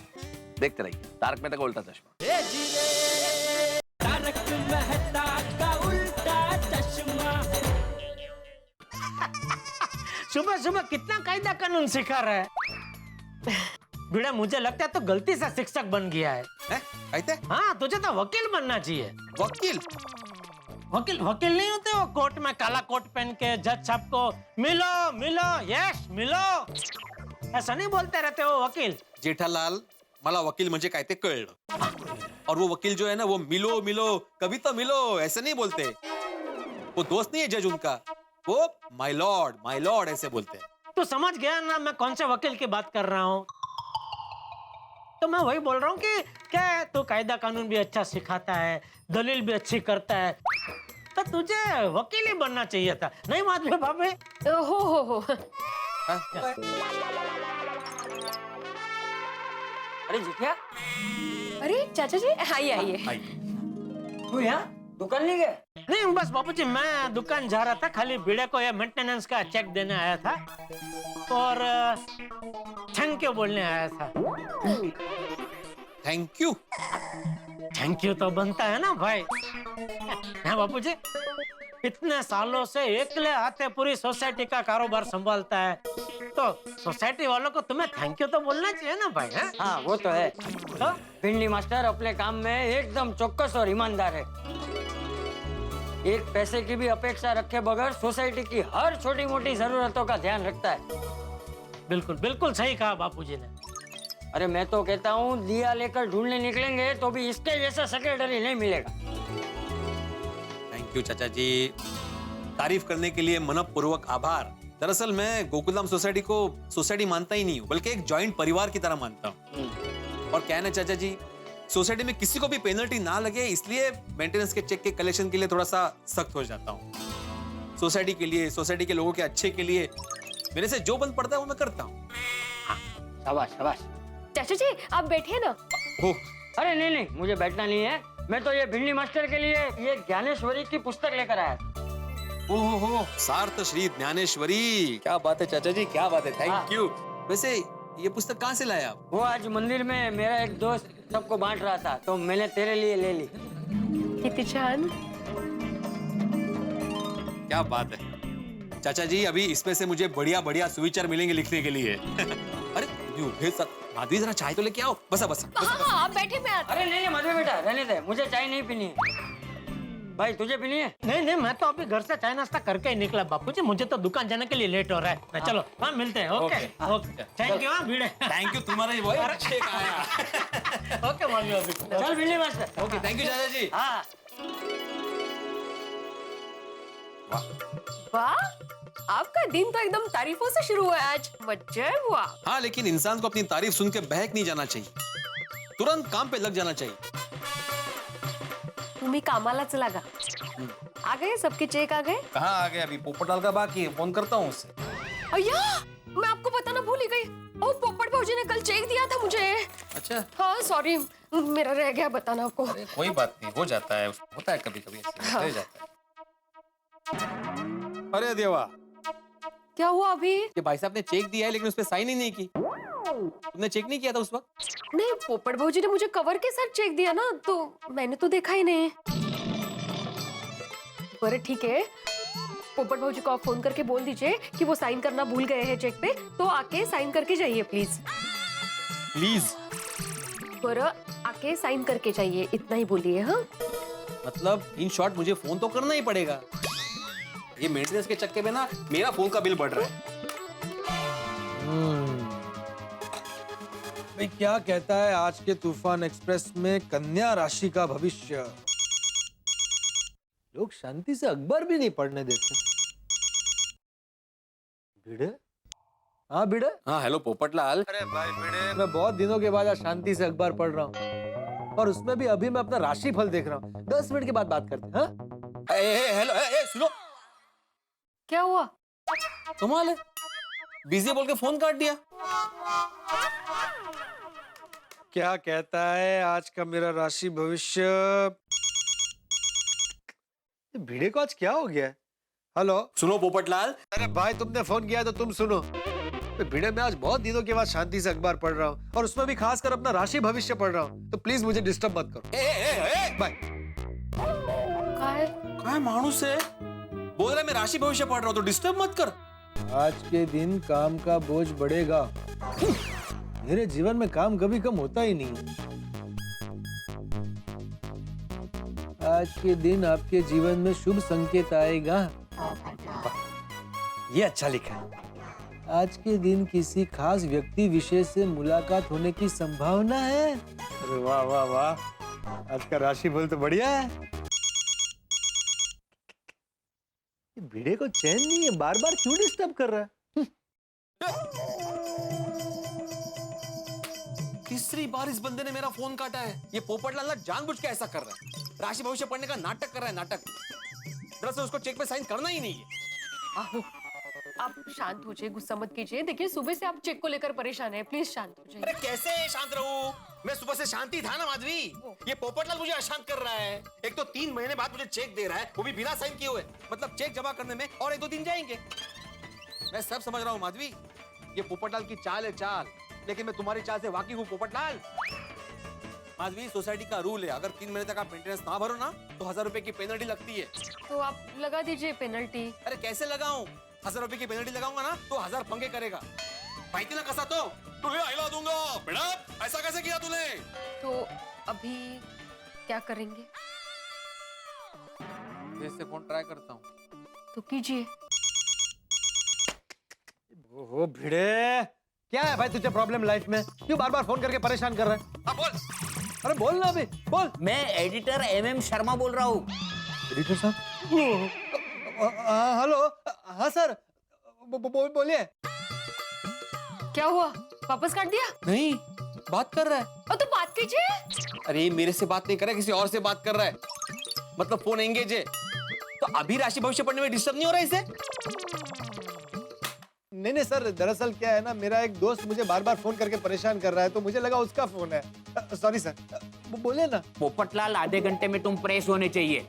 देखते रहिए तारक मेहता का उल्टा चश्मा। तारक मेहता का उल्टा चश्मा। सुबह सुबह कितना कायदा कानून सिखा रहा है। भिड़े, मुझे लगता है तो गलती से शिक्षक बन गया है। कहते हाँ, तुझे तो वकील बनना चाहिए। वकील? वकील नहीं होते वो कोर्ट में काला कोट पहन के जज साहब को मिलो मिलो यस मिलो, ऐसा नहीं बोलते रहते हो वकील? जेठालाल, मला वकील म्हणजे काय ते कळलं। और वो वकील जो है ना, वो मिलो मिलो कभी तो मिलो ऐसे नहीं बोलते। वो दोस्त नहीं है जज उनका, वो माय लॉर्ड ऐसे बोलते हैं। तू समझ गया ना मैं कौन से वकील की बात कर रहा हूँ? तो मैं वही बोल रहा हूँ कि क्या तू कायदा कानून भी अच्छा सिखाता है, दलील भी अच्छी करता है, तो तुझे वकील ही बनना चाहिए था, नहीं माधवी भाभी? हो। अरे जितिया, अरे चाचा जी, आइए। तू यहाँ दुकान नहीं गया? नहीं, बस बापूजी मैं दुकान जा रहा था, खाली भिड़े को ये मेंटेनेंस का चेक देने आया था और थैंक यू बोलने आया था। थैंक यू तो बनता है ना भाई। हाँ बापूजी, इतने सालों से अकेले हाथे पूरी सोसाइटी का कारोबार संभालता है, तो सोसाइटी वालों को तुम्हें थैंक यू तो बोलना चाहिए ना भाई। है? हाँ वो तो है। तो भिंडी मास्टर अपने काम में एकदम चौकस और ईमानदार है। एक पैसे की भी अपेक्षा रखे बगैर सोसाइटी की हर छोटी मोटी जरूरतों का ध्यान रखता है। बिल्कुल बिल्कुल सही कहा बापूजी ने। अरे मैं तो कहता हूँ दिया लेकर ढूंढने निकलेंगे तो भी इसके जैसा सेक्रेटरी नहीं मिलेगा। थैंक यू चाचा जी, तारीफ करने के लिए मनपूर्वक आभार। दरअसल मैं गोकुलधाम सोसाइटी को सोसाइटी मानता ही नहीं हूँ, बल्कि एक जॉइंट परिवार की तरह मानता हूँ। और क्या है ना चाचा जी, सोसाइटी में किसी को भी पेनल्टी ना लगे, इसलिए मेंटेनेंस के चेक के कलेक्शन के लिए थोड़ा सा सख्त हो जाता हूँ। सोसाइटी के लिए, सोसाइटी के लोगों के अच्छे के लिए मेरे से जो बन पड़ता है वो मैं करता हूँ। शाबाश शाबाश। चाचा जी आप बैठिए ना। अरे नहीं, मुझे बैठना नहीं है। मैं तो ये भिंडी मास्टर के लिए ये ज्ञानेश्वरी की पुस्तक लेकर आया। ओहो, सार्थ श्री ज्ञानेश्वरी, क्या बात है चाचा जी, क्या बात है, थैंक यू। वैसे ये पुस्तक कहाँ से लाया आप? वो आज मंदिर में मेरा एक दोस्त सबको बांट रहा था, तो मैंने तेरे लिए ले ली। कितनी छान। क्या बात है चाचा जी, अभी इसमें से मुझे बढ़िया बढ़िया सुविचार मिलेंगे लिखने के लिए। अरे माधवी, जरा चाय तो लेके आओ। बसा हाँ, आप बैठे, मैं अरे नहीं मधु बेटा, रहने दे, मुझे चाय नहीं पीनी है। भाई तुझे पीनी है? नहीं, मैं तो अभी घर से चाय नाश्ता करके ही निकला बापूजी, मुझे तो दुकान जाने के लिए लेट हो रहा है। चलो हाँ मिलते हैं। Okay, thank you. हाँ भिड़े, थैंक यू, तुम्हारा ही वही चेक आया। ओके माधवी भाभी, चल भिंडी मास्टर। ओके, थैंक यू चाचा जी। हाँ वाह, आपका दिन तो एकदम तारीफों से शुरू हुआ आज। मजा हुआ। हाँ, लेकिन इंसान को अपनी तारीफ सुन के बहक नहीं जाना चाहिए, तुरंत काम पे लग जाना चाहिए। तुम्ही कामालाच लागा। आ गए सबके चेक आ गए? कहाँ आ गए, अभी पोपटलाल का बाकी है, फोन करता हूँ उससे। अय्या, मैं आपको बताना भूल ही गई। ओ, पोपट भाजी ने कल चेक दिया था मुझे। अच्छा, हाँ सॉरी, मेरा रह गया बताना आपको। अरे कोई बात नहीं, हो जाता है, होता है कभी कभी, हाँ। रह जाता है। अरे देवा, क्या हुआ अभी? ये भाई साहब ने चेक दिया है लेकिन उस पे साइन ही नहीं की। तुमने चेक नहीं किया था उस वक्त? नहीं, पोपट भाजी ने मुझे कवर के साथ चेक दिया ना, तो मैंने तो देखा ही नहीं। पर ठीक है, पोपट भाजी को आप फोन करके बोल दीजिए कि वो साइन करना भूल गए हैं चेक पे, तो आके साइन करके जाइए प्लीज। प्लीज? पर आके साइन करके जाइए, इतना ही बोलिए। हाँ मतलब इन शॉर्ट मुझे फोन तो करना ही पड़ेगा। ये मेंटेनेंस के चक्कर में ना मेरा फोन का बिल बढ़ रहा है। भाई क्या कहता है आज के तूफान एक्सप्रेस में कन्या राशि का भविष्य? लोग शांति से अखबार भी नहीं पढ़ने देते। भिड़े? हाँ भिड़े? हाँ हेलो पोपटलाल। अरे भाई भिड़े, मैं बहुत दिनों के बाद आज शांति से अखबार पढ़ रहा हूँ। और उसमें भी अभी मैं अपना राशिफल देख रहा हूँ। 10 मिनट के बाद बात करते हैं, हाँ? हेलो, सुनो, क्या हुआ? कमाल है, बिजी बोल के फोन काट दिया। क्या कहता है आज का मेरा राशि भविष्य? भिड़े को आज क्या हो गया है? हेलो, सुनो पोपटलाल, अरे भाई तुमने फोन किया तो तुम सुनो। भिड़े मैं आज बहुत दिनों के बाद शांति से अखबार पढ़ रहा हूँ और उसमें भी खासकर अपना राशि भविष्य पढ़ रहा हूँ, तो प्लीज मुझे डिस्टर्ब मत करो। बाय। काय मानुस है, बोल रहा है मैं राशि भविष्य पढ़ रहा हूँ तो डिस्टर्ब मत कर। आज के दिन काम का बोझ बढ़ेगा। मेरे जीवन में काम कभी कम होता ही नहीं। आज के दिन आपके जीवन में शुभ संकेत आएगा। ये अच्छा लिखा है। आज के दिन किसी खास व्यक्ति विशेष से मुलाकात होने की संभावना है। अरे वाह वाह वाह, आज का राशिफल तो बढ़िया है। ये भिड़े को चैन नहीं है, बार बार क्यों डिस्टर्ब कर रहा है? तीसरी बार इस बंदे ने मेरा फोन काटा है। ये पोपटलाल ना जानबूझ के ऐसा कर रहा है, राशि भविष्य पढ़ने का नाटक कर रहा है, नाटक। दरअसल उसको चेक पे साइन करना ही नहीं है। आप शांत हो जाइए, गुस्सा मत कीजिए। देखिए सुबह से आप चेक को लेकर परेशान हैं, प्लीज शांत हो जाइए। अरे कैसे शांत रहूं? मैं सुबह से शांति था ना माधवी। ये पोपटलाल मुझे अशांत कर रहा है। एक तो 3 महीने बाद मुझे चेक दे रहा है, वो भी बिना साइन किए हुए। मतलब चेक जमा करने में और 1-2 दिन जाएंगे। मैं सब समझ रहा हूँ माधवी, ये पोपटलाल की चाल है चाल, लेकिन मैं तुम्हारी चाल से वाकिफ हूँ पोपटलाल। माधवी, सोसाइटी का रूल है, अगर 3 महीने तक आप मेंटेनेंस ना भरो ना तो 1000 रुपए की पेनल्टी लगती है। तो आप लगा दीजिए पेनल्टी। अरे कैसे लगाऊं? 1000 रुपए की पेनल्टी लगाऊंगा ना तो 1000 पंगे करेगा। माहिती ना कसा तो तुम्हें हिला दूंगा। बेटा ऐसा कैसे किया तूने? तो अभी क्या करेंगे? फिर से फोन ट्राई करता हूँ। तो कीजिए। ओहो भिड़े, क्या है भाई तुझे प्रॉब्लम लाइफ में? क्यों बार बार फोन करके परेशान कर रहा है? हाँ बोल। अरे बोल ना अभी, बोल। मैं एडिटर MM शर्मा बोल रहा हूँ। एडिटर साहब, हेलो, हाँ सर, बोलिए। क्या हुआ, वापस काट दिया? नहीं, बात कर रहा है। तो बात कीजिए। अरे मेरे से बात नहीं कर रहा है, किसी और से बात कर रहा है। मतलब फोन एंगेज है। तो अभी राशि भविष्य पढ़ने में डिस्टर्ब नहीं हो रहा है इसे? नहीं सर, दरअसल क्या है ना, मेरा एक दोस्त मुझे बार बार फोन करके परेशान कर रहा है, तो मुझे लगा उसका फोन है। सॉरी सर, बोले ना। पोपटलाल, आधे घंटे में तुम प्रेस होने चाहिए।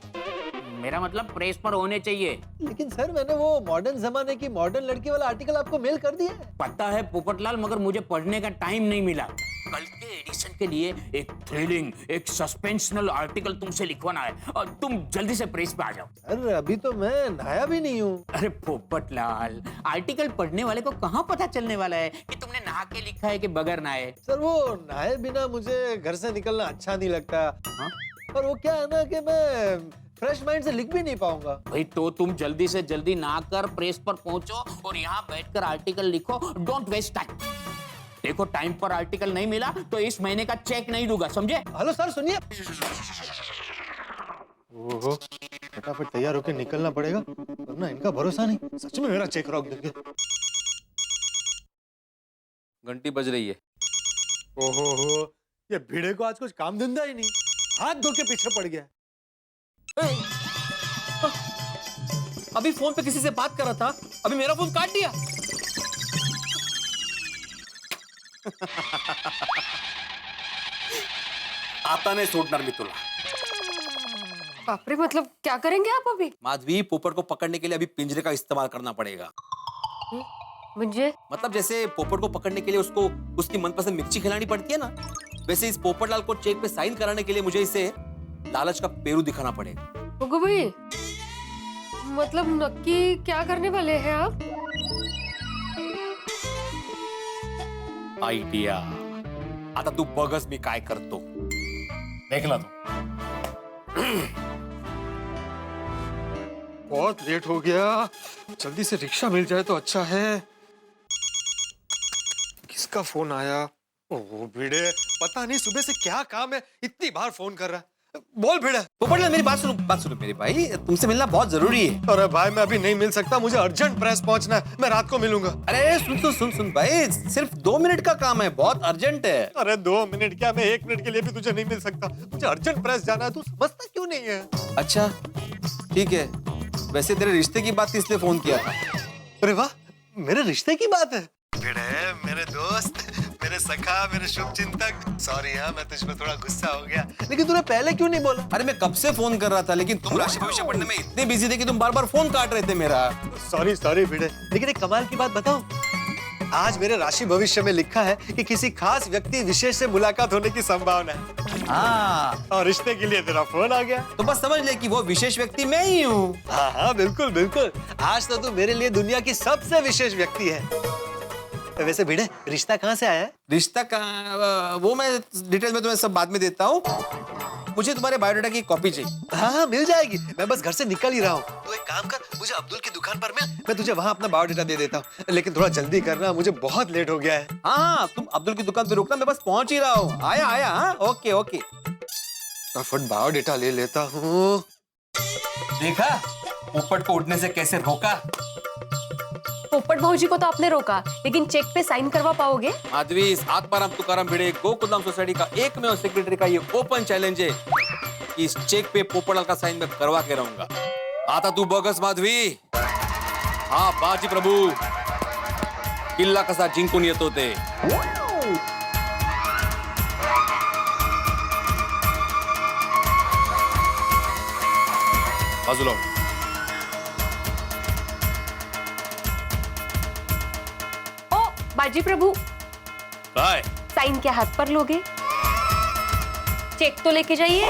मेरा मतलब प्रेस पर होने चाहिए। लेकिन सर मैंने वो मॉडर्न जमाने की मॉडर्न लड़की वाला आर्टिकल आपको मेल कर दिया है। पता है पोपटलाल, मगर मुझे पढ़ने का टाइम नहीं मिला। कल के एडिशन के लिए एक थ्रिलिंग, एक सस्पेंशनल आर्टिकल तुमसे लिखवाना है और तुम जल्दी से प्रेस पे आ जाओ। अरे अभी तो मैं नहाया भी नहीं हूँ। अरे पोपटलाल, आर्टिकल पढ़ने वाले को कहाँ पता चलने वाला है कि तुमने नहा के लिखा है कि बगैर नहाए? सर वो नहाए बिना मुझे घर से निकलना अच्छा नहीं लगता। हाँ? और वो क्या है ना कि मैं फ्रेश माइंड से लिख भी नहीं पाऊंगा। भाई तो तुम जल्दी से जल्दी नहाकर प्रेस पर पहुंचो और यहाँ बैठकर आर्टिकल लिखो। Don't waste time. देखो टाइम पर आर्टिकल नहीं मिला तो इस महीने का चेक नहीं दूंगा, समझे? हेलो सर, सुनिए। ओहो, फटाफट तैयार होकर निकलना पड़ेगा वरना इनका भरोसा नहीं, सच में मेरा चेक रोक देंगे। घंटी बज रही है। ओहो, ये भिड़े को आज कुछ काम धंधा ही नहीं, हाथ धो के पीछे पड़ गया। अभी फोन पे किसी से बात कर रहा था, अभी मेरा फोन काट दिया। आता नहीं सोडणार मी तुला। बाप रे, मतलब क्या करेंगे आप अभी? माधवी, पोपट को पकड़ने के लिए अभी पिंजरे का इस्तेमाल करना पड़ेगा। मुझे मतलब जैसे पोपट को पकड़ने के लिए उसको उसकी मनपसंद मिर्ची खिलानी पड़ती है ना, वैसे इस पोपटलाल को चेक पे साइन कराने के लिए मुझे इसे लालच का पेरू दिखाना पड़ेगा। ओगो भाई, मतलब नक्की क्या करने वाले हैं आप? आइडिया। आता तू बघच मी काय करतो, देखला तू। बहुत लेट हो गया, जल्दी से रिक्शा मिल जाए तो अच्छा है। किसका फोन आया? ओह भिड़े, पता नहीं सुबह से क्या काम है, इतनी बार फोन कर रहा है। बोल भिड़े। पोपटलाल मेरी बात सुनो मेरे भाई, तुमसे मिलना बहुत जरूरी है। अरे भाई मैं अभी नहीं मिल सकता, मुझे अर्जेंट प्रेस पहुंचना है, मैं रात को मिलूंगा। अरे सुन भाई, सिर्फ 2 मिनट का काम है, बहुत अर्जेंट है। अरे 2 मिनट क्या, मैं 1 मिनट के लिए भी तुझे नहीं मिल सकता, मुझे अर्जेंट प्रेस जाना है, तू समझता क्यों नहीं है? अच्छा ठीक है, वैसे तेरे रिश्ते की बात इसलिए फोन किया था। अरे वाह, मेरे रिश्ते की बात है। भिड़े मेरे दोस्त, मेरे सखा, मेरे शुभ चिंतक, सॉरी हाँ मैं तुझ पे थोड़ा गुस्सा हो गया, लेकिन तूने पहले क्यों नहीं बोला? अरे मैं कब से फोन कर रहा था, लेकिन तुम राशि भविष्य पढ़ने में इतने बिजी थे कि तुम बार बार फोन काट रहे थे मेरा। सॉरी भिड़े, लेकिन एक कमाल की बात बताऊं, आज मेरे राशि भविष्य में लिखा है कि किसी खास व्यक्ति विशेष से मुलाकात होने की संभावना है। हाँ, और रिश्ते के लिए तेरा फोन आ गया, तो बस समझ ले कि वो विशेष व्यक्ति मैं ही हूँ। हाँ बिल्कुल, आज तो तू मेरे लिए दुनिया की सबसे विशेष व्यक्ति है। वैसे भिड़े, रिश्ता कहाँ से आया है? रिश्ता का वो मैं डिटेल में तुम्हें सब बाद में देता हूँ, मुझे तुम्हारे बायोडाटा की कॉपी चाहिए। हाँ मिल जाएगी, मैं बस घर से निकल ही रहा हूँ। तो एक काम कर, मुझे अब्दुल की दुकान पर मिल, मैं तुझे वहाँ अपना बायोडाटा दे देता हूँ, लेकिन थोड़ा जल्दी करना, मुझे बहुत लेट हो गया है। हाँ तुम अब्दुल की दुकान पे रुकना, मैं बस पहुंच ही रहा हूँ। आया हाँ, ओके। फटाफट बायोडाटा ले लेता हूँ। देखा पोपट को उड़ने से कैसे रोका? पोपट भाऊजी को तो आपने रोका, लेकिन चेक पे साइन करवा पाओगे? माधवी, इस आत्माराम तुकाराम भिड़े गोकुलधाम सोसाइटी का एकमेव सेक्रेटरी का ये ओपन चैलेंज है कि इस चेक पे पोपटलाल का साइन मैं करवा के रहूंगा। आता तू बगस माधवी। हाँ बाजी प्रभू, किल्ला कसा जिंकून येतो ते। बाजूला बाजी प्रभु, काय साइन क्या हाथ पर लोगे? चेक तो लेके जाइए।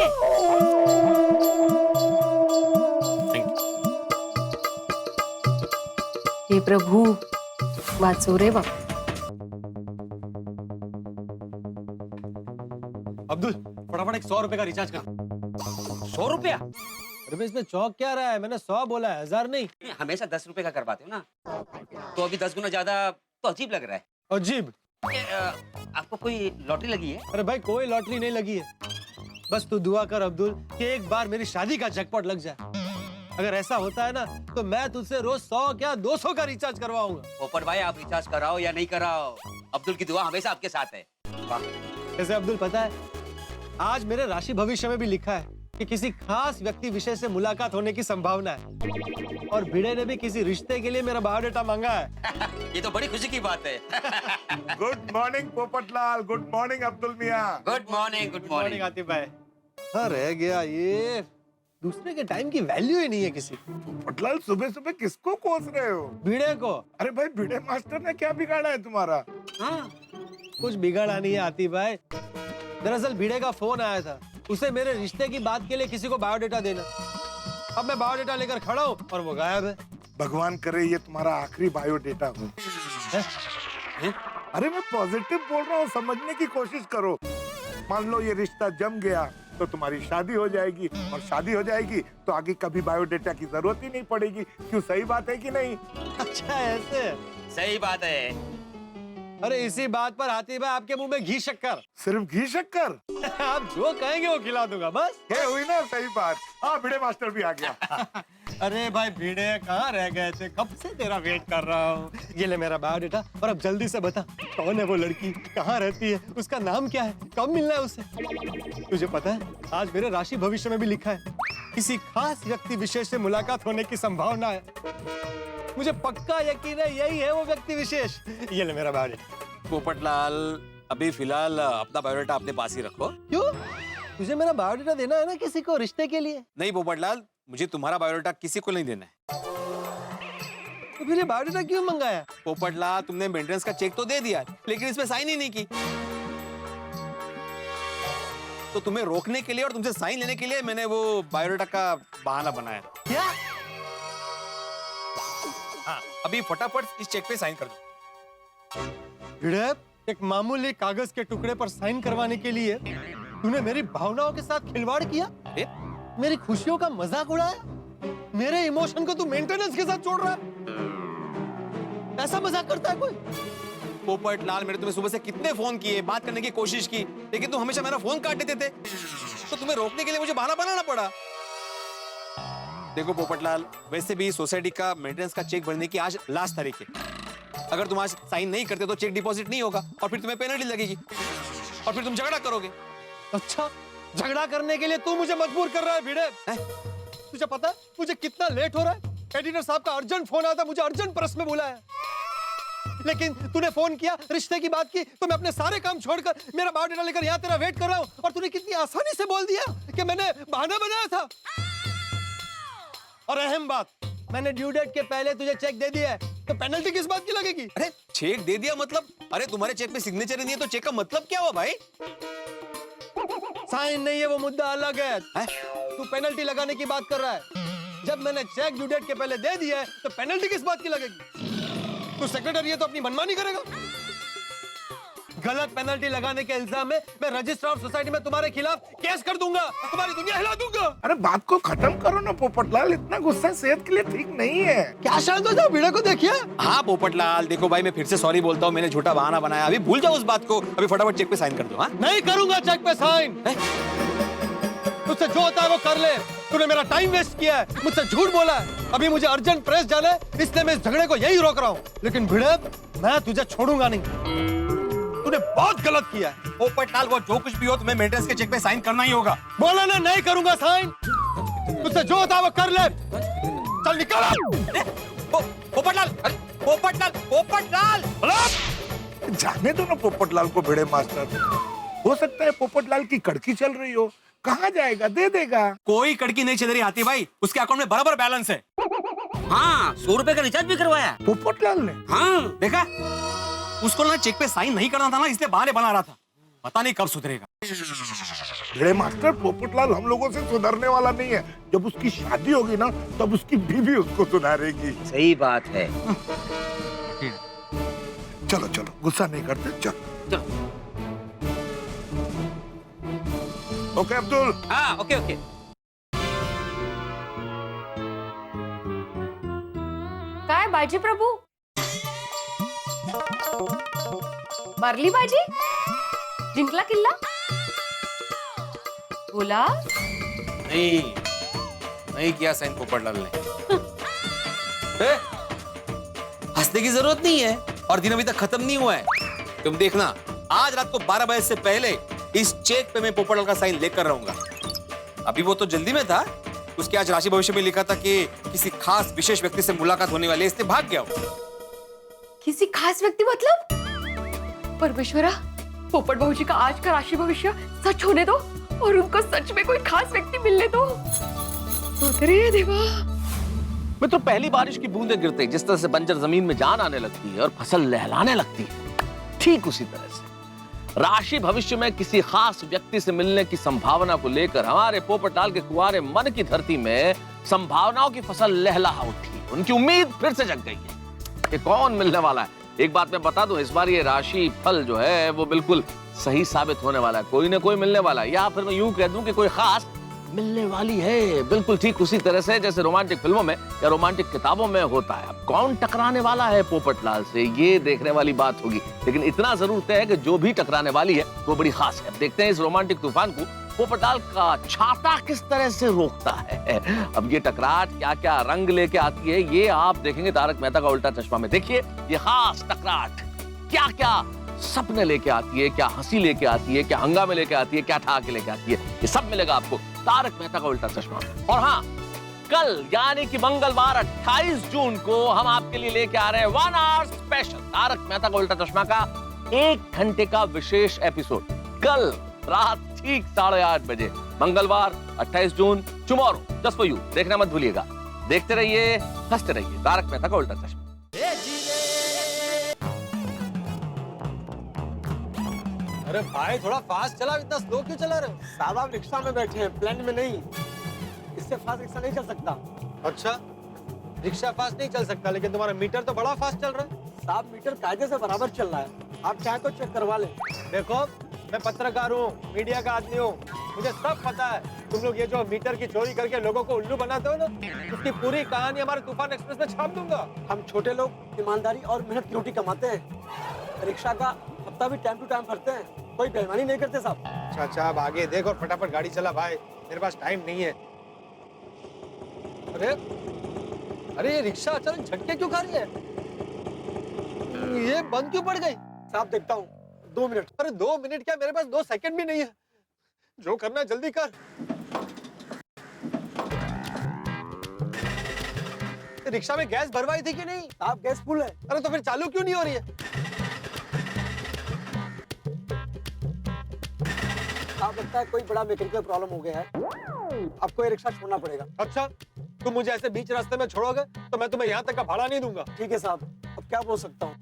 हे प्रभु, वाचो रे बाप। अब्दुल फटाफट एक 100 रुपए का रिचार्ज कर। 100 रुपया? अरे भाई इसमें चौक क्या रहा है, मैंने 100 बोला है, 1000 नहीं। हमेशा 10 रुपए का करवाते हो ना, तो अभी 10 गुना ज्यादा तो अजीब लग रहा है। अजीब? आपको कोई लॉटरी लगी है? अरे भाई कोई लॉटरी नहीं लगी है, बस तू दुआ कर अब्दुल कि एक बार मेरी शादी का जैकपॉट लग जाए। अगर ऐसा होता है ना तो मैं तुझसे रोज 100 क्या 200 का रिचार्ज करवाऊंगा। पोपट भाई आप रिचार्ज कराओ या नहीं कराओ, अब्दुल की दुआ हमेशा आपके साथ है। कैसे अब्दुल, पता है आज मेरे राशि भविष्य में भी लिखा है कि किसी खास व्यक्ति विशेष से मुलाकात होने की संभावना है, और भिड़े ने भी किसी रिश्ते के लिए मेरा बायोडाटा मांगा है। ये तो बड़ी खुशी की बात है। Good morning Popatlal, good morning Abdul मियां। गुड मॉर्निंग आतिफ भाई। हाँ रह गया ये, दूसरे के टाइम की वैल्यू ही नहीं है किसी। पोपटलाल सुबह सुबह किसको कोस रहे हो? भिड़े को। अरे भाई भिड़े मास्टर ने क्या बिगाड़ा है तुम्हारा? हाँ कुछ बिगाड़ा नहीं है आतिफ भाई, दरअसल भिड़े का फोन आया था, उसे मेरे रिश्ते की बात के लिए किसी को बायोडाटा देना। अब मैं बायोडाटा लेकर खड़ा हूँ और वो गायब है। भगवान करे ये तुम्हारा आखिरी बायोडेटा हो। अरे मैं पॉजिटिव बोल रहा हूँ, समझने की कोशिश करो। मान लो ये रिश्ता जम गया तो तुम्हारी शादी हो जाएगी, और शादी हो जाएगी तो आगे कभी बायोडेटा की जरूरत ही नहीं पड़ेगी। क्यों, सही बात है कि नहीं? अच्छा ऐसे? सही बात है। अरे इसी बात पर आतिफ भाई आपके मुंह में घी शक्कर। सिर्फ घी शक्कर? आप जो कहेंगे वो खिला दूंगा बस। ये हुई ना सही बात। हाँ भिड़े मास्टर भी आ गया। अरे भाई भिड़े कहाँ रह गए थे, कब से तेरा वेट कर रहा हूँ। ये ले मेरा बायोडाटा, और अब जल्दी से बता कौन है वो लड़की, कहाँ रहती है, उसका नाम क्या है, कब मिलना है उससे। तुझे पता है आज मेरे राशि भविष्य में भी लिखा है किसी खास व्यक्ति विशेष से मुलाकात होने की संभावना है। मुझे पक्का यकीन है यही है वो व्यक्ति विशेष। ये ले मेरा बायोडाटा। पोपटलाल अभी फिलहाल अपना बायोडाटा अपने पास ही रखो। क्यों, तुझे मेरा बायोडाटा देना है ना किसी को रिश्ते के लिए? नहीं पोपटलाल, मुझे तुम्हारा बायोडाटा किसी को नहीं देना है। तो फिर ये बायोडाटा क्यों मंगाया? पोपटलाल तुमने मेंटेनेंस का चेक तो दे दिया, लेकिन इसमें साइन ही नहीं की। तो तुम्हें रोकने के लिए और तुमसे साइन लेने के लिए मैंने वो बायोडाटा का बहाना बनाया। क्या? हाँ अभी फटाफट इस चेक पे साइन कर दो। भिड़े, एक मामूली कागज के टुकड़े पर साइन करवाने के लिए तूने मेरी भावनाओं के साथ खिलवाड़ किया, मेरी खुशियों का मजाक उड़ाया, मेरे इमोशन को तू मेंटेनेंस के साथ जोड़ रहा है। ऐसा मजाक करता है कोई? पोपट लाल, मैंने तुम्हें सुबह से कितने फोन किए, बात करने की कोशिश की, लेकिन तुम हमेशा मेरा फोन काट देते थे, तो तुम्हें रोकने के लिए मुझे बहाना बनाना पड़ा। देखो पोपटलाल, वैसे भी सोसाइटी का मेंटेनेंस का चेक भरने की आज लास्ट तारीख है। अगर तुम आज साइन नहीं करते तो चेक डिपॉजिट नहीं होगा और फिर तुम्हें पेनल्टी लगेगी और फिर तुम झगड़ा करोगे। अच्छा, झगड़ा करने के लिए तू मुझे मजबूर कर रहा है भिड़े? तुझे पता है मुझे कितना लेट हो रहा है? एडिटर साहब का अर्जेंट फोन आता, मुझे अर्जेंट प्रेस में बुलाया, लेकिन तूने फोन किया, रिश्ते की बात की, तो मैं अपने सारे काम छोड़कर मेरा बायोडाटा लेकर यहाँ तेरा वेट कर रहा हूँ, और तूने कितनी आसानी से बोल दिया कि मैंने बहाना बनाया था। और अहम बात, मैंने ड्यू डेट के पहले तुझे चेक दे दिया है, तो पेनल्टी किस बात की लगेगी? अरे चेक दे दिया मतलब? अरे तुम्हारे चेक पे सिग्नेचर नहीं है तो चेक का मतलब क्या हुआ भाई? साइन नहीं है वो मुद्दा अलग है। तू पेनल्टी लगाने की बात कर रहा है। जब मैंने चेक ड्यू डेट के पहले दे दिया है तो पेनल्टी किस बात की लगेगी? तू सेक्रेटरी है तो अपनी मनमानी करेगा? गलत पेनल्टी लगाने के इल्जाम में मैं रजिस्ट्रार ऑफ सोसाइटी में तुम्हारे खिलाफ केस कर दूंगा, तुम्हारी दुनिया हिला दूंगा। अरे बात को खत्म करो ना पोपटलाल, इतना गुस्सा सेहत के लिए ठीक नहीं है। क्या शांत हो जाओ, भिड़े को देखिए। हाँ पोपटलाल, देखो भाई मैं फिर से सॉरी बोलता हूँ, मैंने झूठा बहाना बनाया, अभी भूल जाओ उस बात को, अभी फटाफट चेक पे साइन कर दो। हाँ नहीं करूंगा चेक पे साइन। तुझसे जो होता है वो कर ले, तूने मेरा टाइम वेस्ट किया है, मुझसे झूठ बोला है, अभी मुझे अर्जेंट प्रेस जाना है, इसलिए मैं इस झगड़े को यही रोक रहा हूँ, लेकिन भिड़े मैं तुझे छोड़ूंगा नहीं, तूने बहुत गलत किया है। पोपटलाल वो जो कुछ भी हो तुम्हें मेंटेनेंस के चेक पे साइन करना ही होगा। बोला ना नहीं करूंगा साइन, तुझसे जो होता है वो कर ले, चल निकल। पोपटलाल, पोपटलाल, पोपटलाल, जाने दो ना पोपटलाल को भिड़े मास्टर, हो सकता है पोपटलाल की कड़की चल रही हो, कहाँ जाएगा, दे देगा। कोई कड़की नहीं चल रही हाथी भाई, उसके अकाउंट में बराबर बैलेंस है। हाँ, 100 रुपए का रिचार्ज भी करवाया। पोपटलाल ने? हाँ, देखा, उसको ना चेक पे साइन नहीं करना था ना, इसलिए बहाने बना रहा था, पता नहीं कब सुधरेगा। भिड़े मास्टर, पोपटलाल हम लोगों से सुधरने वाला नहीं है, जब उसकी शादी होगी ना तब उसकी बीवी उसको सुधारेगी। सही बात है। चलो चलो, गुस्सा नहीं करते, चलो। ओके अब्दुल। हाँ, ओके ओके। काय बाजी प्रभू, मारली बाजी, जिंकला किल्ला, बोला नहीं किया साइन पोपटलाल ने। हंसने की जरूरत नहीं है, और दिन अभी तक खत्म नहीं हुआ है। तुम देखना, आज रात को 12 बजे से पहले इस चेक पे मैं पोपटलाल का साइन लेकर रहूंगा। अभी वो तो जल्दी में था, उसके आज राशि भविष्य में लिखा था कि किसी खास विशेष व्यक्ति से मुलाकात होने वाली है, इसलिए भाग गया वो। किसी खास व्यक्ति मतलब? परमेश्वरा, पोपट भाऊजी का आज का राशि भविष्य सच होने दो और उनको सच में कोई खास व्यक्ति मिलने दो। उतरे देवा। मित्रों, पहली बारिश की बूंदें गिरते जिस तरह से बंजर जमीन में जान आने लगती है और फसल लहलाने लगती है, ठीक उसी तरह से राशि भविष्य में किसी खास व्यक्ति से मिलने की संभावना को लेकर हमारे पोपटलाल के कुंवारे मन की धरती में संभावनाओं की फसल लहला उठी। उनकी उम्मीद फिर से जग गई है कि कौन मिलने वाला है। एक बात मैं बता दूं, इस बार ये राशि फल जो है वो बिल्कुल सही साबित होने वाला है। कोई ना कोई मिलने वाला है, या फिर मैं यूं कह दूं कि कोई खास मिलने वाली है, बिल्कुल ठीक उसी तरह से जैसे रोमांटिक फिल्मों में या रोमांटिक किताबों में होता है। अब कौन टकराने वाला है पोपटलाल से, ये देखने वाली बात होगी, लेकिन इतना जरूर तय है कि जो भी टकराने वाली है वो बड़ी खास है। अब देखते हैं इस रोमांटिक तूफान को पोपटलाल का छाता किस तरह से रोकता है। अब ये टकराट क्या क्या रंग लेके आती है, ये आप देखेंगे तारक मेहता का उल्टा चश्मा में। देखिए ये खास टकराट क्या क्या सपने लेके आती है, क्या हंसी लेके आती है, क्या हंगामे लेके आती है, क्या ठहाके लेके आती है, ये सब मिलेगा आपको तारक मेहता का उल्टा चश्मा। और हाँ, कल यानी कि मंगलवार 28 जून को हम आपके लिए लेके आ रहे हैं 1 आवर स्पेशल तारक मेहता का उल्टा चश्मा का 1 घंटे का विशेष एपिसोड। कल रात ठीक 8:30 बजे, मंगलवार 28 जून, टुमारो जस्ट फॉर यू। देखना मत भूलिएगा, देखते रहिए, हंसते रहिए। तारक मेहता का उल्टा चश्मा। अरे भाई थोड़ा फास्ट चला, इतना स्लो क्यों चला रहे हो? साहब आप रिक्शा में बैठे हैं, प्लेन में नहीं। इससे फास्ट रिक्शा नहीं चल सकता। अच्छा, रिक्शा फास्ट नहीं चल सकता, लेकिन तुम्हारा मीटर तो बड़ा फास्ट चल रहा है। साहब मीटर कायदे से बराबर चल रहा है, आप चाहे तो चेक करवा लें। देखो मैं पत्रकार हूँ, मीडिया का आदमी हूँ, मुझे सब पता है। तुम लोग ये जो मीटर की चोरी करके लोगों को उल्लू बनाते हो ना, उसकी पूरी कहानी हमारे तूफान एक्सप्रेस में छाप दूंगा। हम छोटे लोग ईमानदारी और मेहनत की रोटी कमाते हैं। रिक्शा का हफ्ता भी टाइम टू टाइम भरते हैं, कोई बेईमानी नहीं करते साहब। अच्छा अच्छा, अब आगे देख और फटाफट गाड़ी चला भाई, मेरे पास टाइम नहीं है। अरे अरे ये रिक्शा अचानक झटके क्यों खा रही है? ये बंद क्यों पड़ गई? साहब देखता हूँ, 2 मिनट। अरे 2 मिनट क्या, मेरे पास 2 सेकंड भी नहीं है। जो करना है जल्दी कर। रिक्शा में गैस भरवाई थी कि नहीं? साहब गैस फुल है। अरे तो फिर चालू क्यों नहीं हो रही है? साहब लगता है कोई बड़ा मैकेनिकल प्रॉब्लम हो गया है, आपको ये रिक्शा छोड़ना पड़ेगा। अच्छा, तुम मुझे ऐसे बीच रास्ते में छोड़ोगे तो मैं तुम्हें यहाँ तक का भाड़ा नहीं दूंगा। ठीक है साहब, अब क्या बोल सकता हूँ।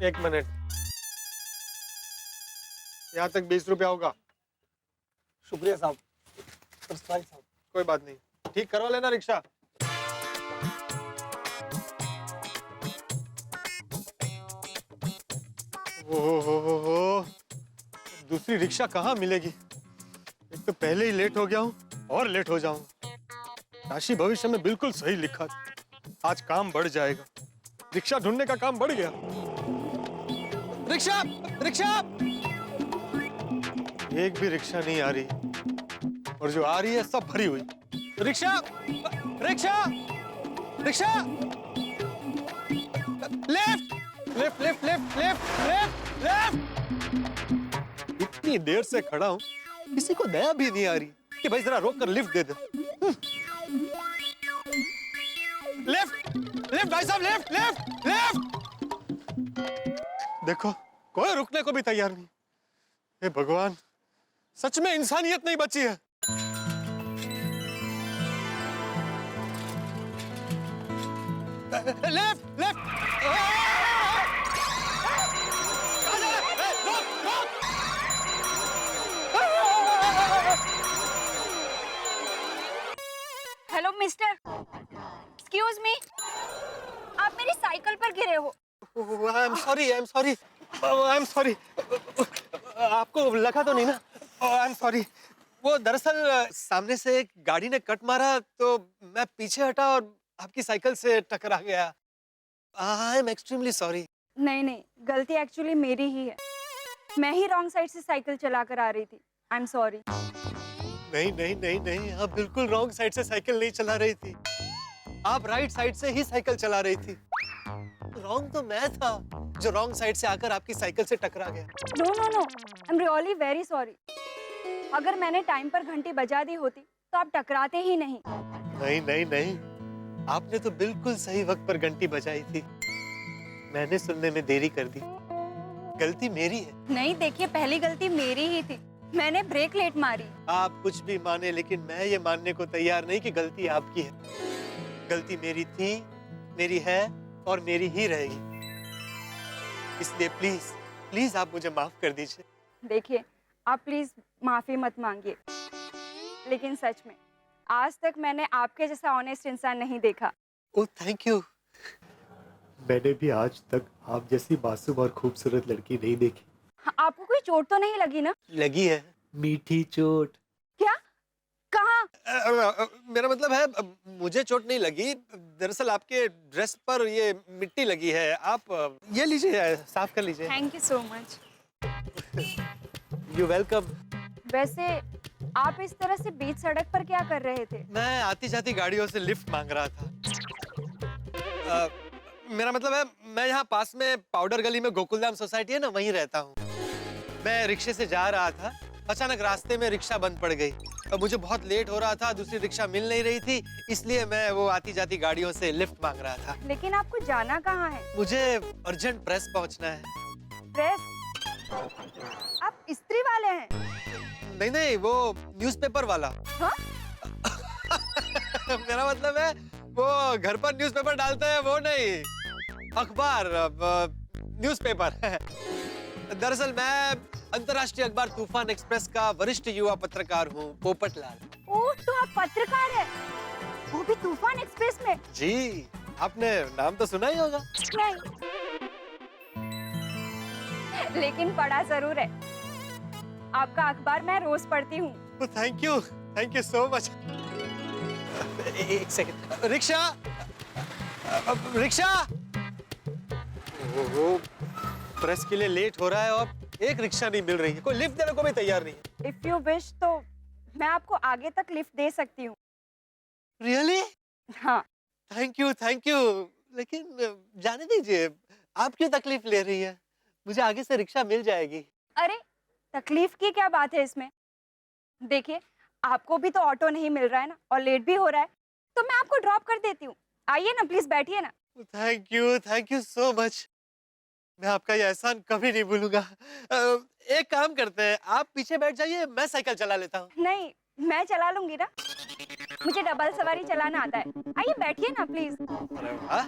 1 मिनट, यहाँ तक 20 रुपया होगा। शुक्रिया साहब। साहब कोई बात नहीं, ठीक करवा लेना रिक्शा। हो, दूसरी रिक्शा कहाँ मिलेगी? एक तो पहले ही लेट हो गया हूँ और लेट हो जाऊंगा। राशि भविष्य में बिल्कुल सही लिखा था, आज काम बढ़ जाएगा। रिक्शा ढूंढने का काम बढ़ गया। रिक्शा रिक्शा, एक भी रिक्शा नहीं आ रही और जो आ रही है सब भरी हुई। Rickshaw rickshaw rickshaw, left left left left left left left. इतनी देर से खड़ा हूं, किसी को दया भी नहीं आ रही कि भाई जरा रोक कर लिफ्ट दे दे। लेफ्ट लेफ्ट भाई साहब, लेफ्ट लेफ्ट लेफ्ट। देखो कोई रुकने को भी तैयार नहीं। हे भगवान, सच में इंसानियत नहीं बची है। Left left. Hello mister, excuse me, आप मेरी साइकिल पर गिरे हो। I am sorry, I am sorry, I am sorry. आपको लगा तो नहीं ना? I am sorry. वो दरअसल सामने से एक गाड़ी ने कट मारा तो मैं पीछे हटा और आपकी साइकिल से टकरा गया। I am extremely sorry. नहीं नहीं, गलती एक्चुअली मेरी ही है। मैं ही रॉन्ग साइड से साइकिल चला कर आ रही थी। I am sorry. नहीं नहीं नहीं नहीं, आप बिल्कुल रॉन्ग साइड से साइकिल नहीं चला रही थी, आप राइट साइड से ही साइकिल चला रही थी। रॉन्ग तो मैं था जो रॉन्ग साइड से आकर आपकी साइकिल से टकरा गया। No no no, I am really very sorry. अगर मैंने टाइम पर घंटी बजा दी होती तो आप टकराते ही नहीं। नहीं नहीं नहीं, आपने तो बिल्कुल सही वक्त पर घंटी बजाई थी, मैंने सुनने में देरी कर दी। गलती मेरी है। नहीं देखिए, पहली गलती मेरी ही थी, मैंने ब्रेक लेट मारी। आप कुछ भी माने, लेकिन मैं ये मानने को तैयार नहीं कि गलती आपकी है। गलती मेरी थी, मेरी है और मेरी ही रहेगी। इसलिए प्लीज प्लीज आप मुझे माफ कर दीजिए। देखिए, आप प्लीज माफी मत मांगिए, लेकिन सच में आज तक मैंने आपके जैसा ऑनेस्ट इंसान नहीं देखा। Oh thank you. मैंने भी आज तक आप जैसी मासूम और खूबसूरत लड़की नहीं देखी। आपको कोई चोट तो नहीं लगी ना? लगी है, मीठी चोट। क्या? कहाँ? मेरा मतलब है, मुझे चोट नहीं लगी, दरअसल आपके ड्रेस पर ये मिट्टी लगी है। आप ये लीजिए, साफ कर लीजिए। Thank you so much. You welcome. वैसे आप इस तरह से बीच सड़क पर क्या कर रहे थे? मैं आती जाती गाड़ियों से लिफ्ट मांग रहा था। मेरा मतलब है, मैं यहाँ पास में पाउडर गली में गोकुलधाम सोसाइटी है ना, वहीं रहता हूँ। मैं रिक्शे से जा रहा था, अचानक रास्ते में रिक्शा बंद पड़ गई। अब मुझे बहुत लेट हो रहा था, दूसरी रिक्शा मिल नहीं रही थी, इसलिए मैं वो आती जाती गाड़ियों से लिफ्ट मांग रहा था। लेकिन आपको जाना कहाँ है? मुझे अर्जेंट प्रेस पहुँचना है। प्रेस? आप इस्त्री वाले हैं? नहीं नहीं, वो न्यूज़पेपर वाला। हाँ? मेरा मतलब है, वो घर पर न्यूज़पेपर डालते हैं वो नहीं, अखबार, न्यूज़पेपर। दरअसल मैं अंतर्राष्ट्रीय अखबार तूफान एक्सप्रेस का वरिष्ठ युवा पत्रकार हूँ, पोपटलाल। ओह, तो आप पत्रकार हैं? वो भी तूफान एक्सप्रेस में? जी, आपने नाम तो सुना ही होगा। नहीं, लेकिन पढ़ा जरूर है। आपका अखबार मैं रोज पढ़ती हूँ। Thank you so much. एक सेकंड। रिक्शा रिक्शा ओहो, प्रेस के लिए लेट हो रहा है और एक रिक्शा नहीं मिल रही है, कोई लिफ्ट देने को भी तैयार नहीं है। इफ यू विश तो मैं आपको आगे तक लिफ्ट दे सकती हूँ। रियली? हाँ। थैंक यू, लेकिन जाने दीजिए, आप क्यों तकलीफ ले रही है? मुझे आगे से रिक्शा मिल जाएगी। अरे तकलीफ की क्या बात है इसमें? देखिए आपको भी तो ऑटो नहीं मिल रहा है ना, और लेट भी हो रहा है, तो मैं आपको ड्रॉप कर देती हूँ। आइए ना, प्लीज बैठिए ना। Thank you so much. मैं आपका ये एहसान कभी नहीं भूलूंगा। एक काम करते हैं, आप पीछे बैठ जाइए, मैं साइकिल चला लेता हूँ। नहीं, मैं चला लूंगी ना, मुझे डबल सवारी चलाना आता है। आइए बैठिए ना प्लीज। अरे वाह।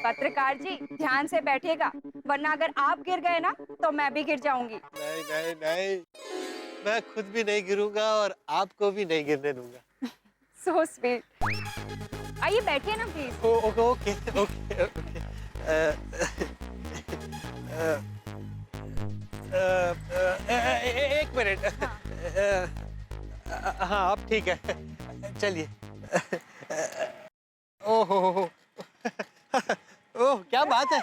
पत्रकार जी ध्यान से बैठिएगा, वरना अगर आप गिर गए ना तो मैं भी गिर जाऊंगी। नहीं, मैं खुद भी नहीं गिरूंगा और आपको भी नहीं गिरने दूंगा। So sweet. आइए बैठिए ना प्लीज। ओके। एक मिनट। हाँ अब ठीक है, चलिए। ओहो ओह क्या बात है।